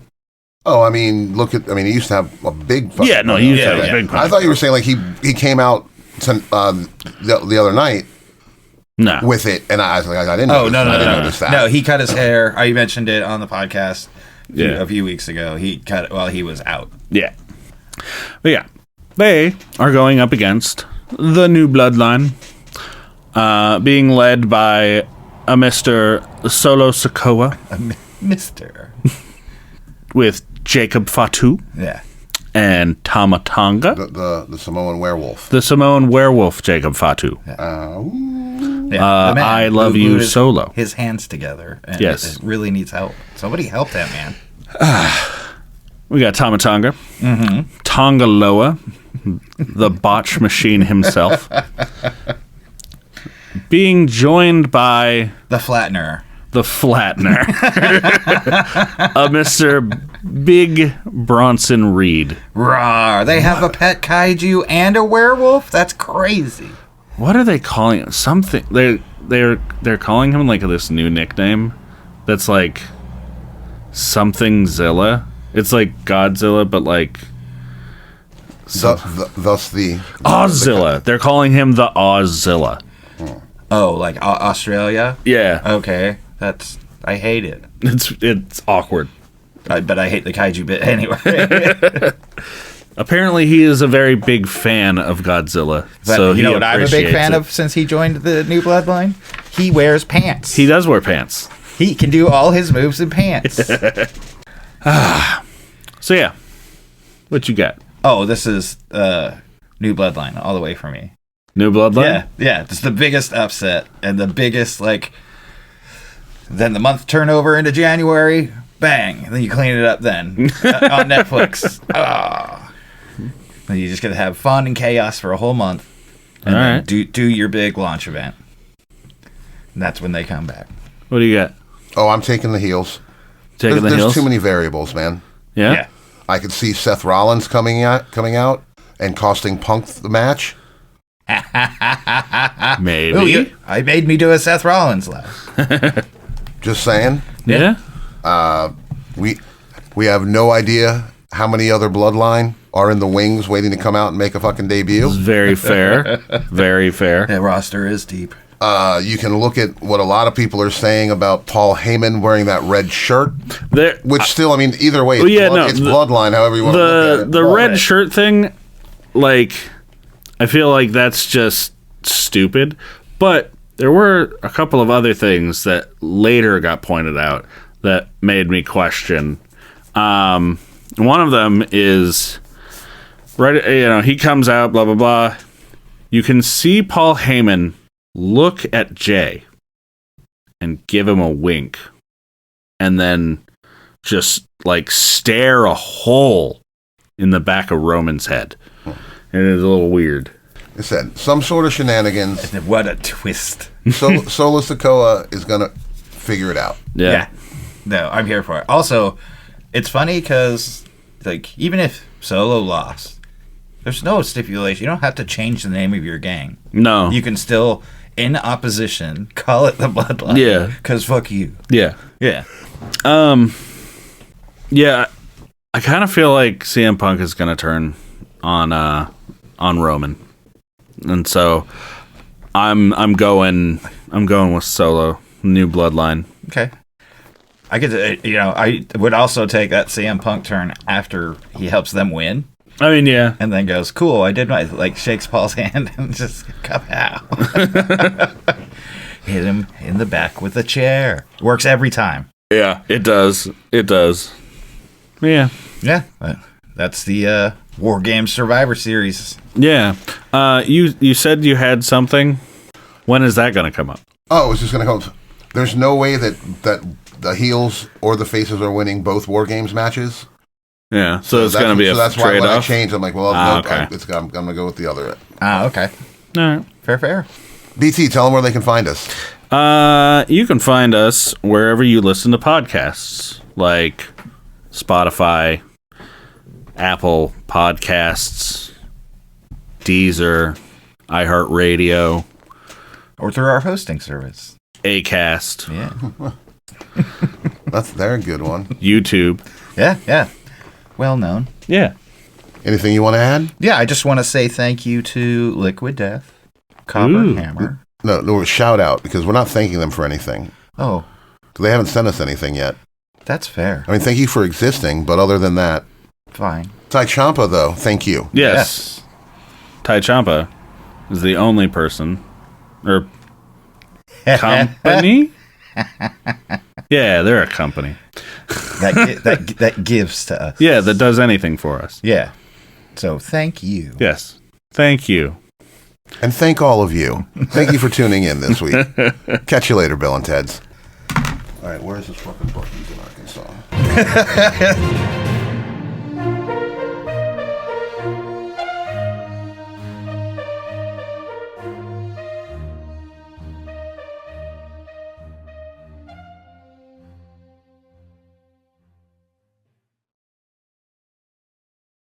Oh, I mean, he used to have a big fucking Yeah, no, he used to have a big ponytail. I thought you were saying like he came out the other night with it, and I was like, I didn't notice that. No, he cut his hair. I mentioned it on the podcast a few weeks ago. He cut it while he was out. Yeah. But yeah, they are going up against the new Bloodline, being led by a Mr. Solo Sikoa. Mr. with Jacob Fatu. Yeah. And Tama Tonga. The Samoan werewolf. The Samoan werewolf, Jacob Fatu. I love you, Solo. His hands together. And yes. It really needs help. Somebody help that man. We got Tama Tonga. Tonga Loa, the botch machine himself. Being joined by... The Flattener. A Mr. Big Bronson Reed. Rawr, they have a pet kaiju and a werewolf? That's crazy. What are they calling it? Something they're calling him like this new nickname that's like something Zilla. It's like Godzilla, but like thus the Ozzilla. They're calling him the Ozzilla. Oh, like Australia? Yeah. Okay. I hate it. It's awkward. but I hate the kaiju bit anyway. Apparently, he is a very big fan of Godzilla. But so you know what I'm a big fan it. of since he joined the new Bloodline? He wears pants. He does wear pants. He can do all his moves in pants. So yeah, what you got? Oh, this is new Bloodline all the way for me. New Bloodline? Yeah. It's the biggest upset and the biggest, like, then the month turnover into January, bang. And then you clean it up then on Netflix. Then you just get to have fun and chaos for a whole month. And all then right. do your big launch event. And that's when they come back. What do you got? Oh, I'm taking the heels. There's too many variables, man. Yeah? I could see Seth Rollins coming out and costing Punk the match. Maybe. Ooh, I made me do a Seth Rollins laugh. Just saying. Yeah? We have no idea how many other Bloodline are in the wings waiting to come out and make a fucking debut. Very fair. Very fair. That roster is deep. You can look at what a lot of people are saying about Paul Heyman wearing that red shirt. Which still, I mean, either way, it's Bloodline, however you want to look at it. The red shirt thing, like, I feel like that's just stupid. But there were a couple of other things that later got pointed out that made me question. One of them is, he comes out, blah, blah, blah. You can see Paul Heyman look at Jay and give him a wink and then just like stare a hole in the back of Roman's head. And it's a little weird. I said some sort of shenanigans. What a twist. Solo Sikoa is going to figure it out. Yeah. No, I'm here for it. Also, it's funny because, like, even if Solo lost, there's no stipulation. You don't have to change the name of your gang. No. You can still, in opposition, call it the Bloodline. Yeah. Because fuck you. Yeah. Yeah. Yeah, I kind of feel like CM Punk is going to turn on Roman. And so I'm going with Solo, new Bloodline. Okay. I would also take that CM Punk turn after he helps them win. I mean, yeah. And then goes, cool, I did my, like, shakes Paul's hand and just, kapow. Hit him in the back with a chair. Works every time. Yeah, it does. It does. Yeah. Yeah. That's the WarGames Survivor Series. Yeah. You said you had something. When is that going to come up? Oh, it was just going to come. There's no way that the heels or the faces are winning both WarGames matches. Yeah, so it's going to be a that's why when I trade-off? changed, I'm like, well, nope, okay. I'm going to go with the other. Okay. All right. Fair. BT, tell them where they can find us. You can find us wherever you listen to podcasts, like Spotify, Apple Podcasts, Deezer, iHeartRadio, or through our hosting service, Acast. Yeah. They're a good one. YouTube. Yeah. Well known. Yeah. Anything you want to add? Yeah, I just want to say thank you to Liquid Death, Copper Hammer. No, shout out, because we're not thanking them for anything. Oh. They haven't sent us anything yet. That's fair. I mean, thank you for existing, but other than that. Fine. Ty Ciampa, though, thank you. Yes. Ty Ciampa is the only person, or company? Yeah, they're a company. that gives to us. Yeah, that does anything for us. Yeah. So thank you. Yes. Thank you. And thank all of you. Thank you for tuning in this week. Catch you later, Bill and Teds. All right, where's this fucking book? He's in Arkansas.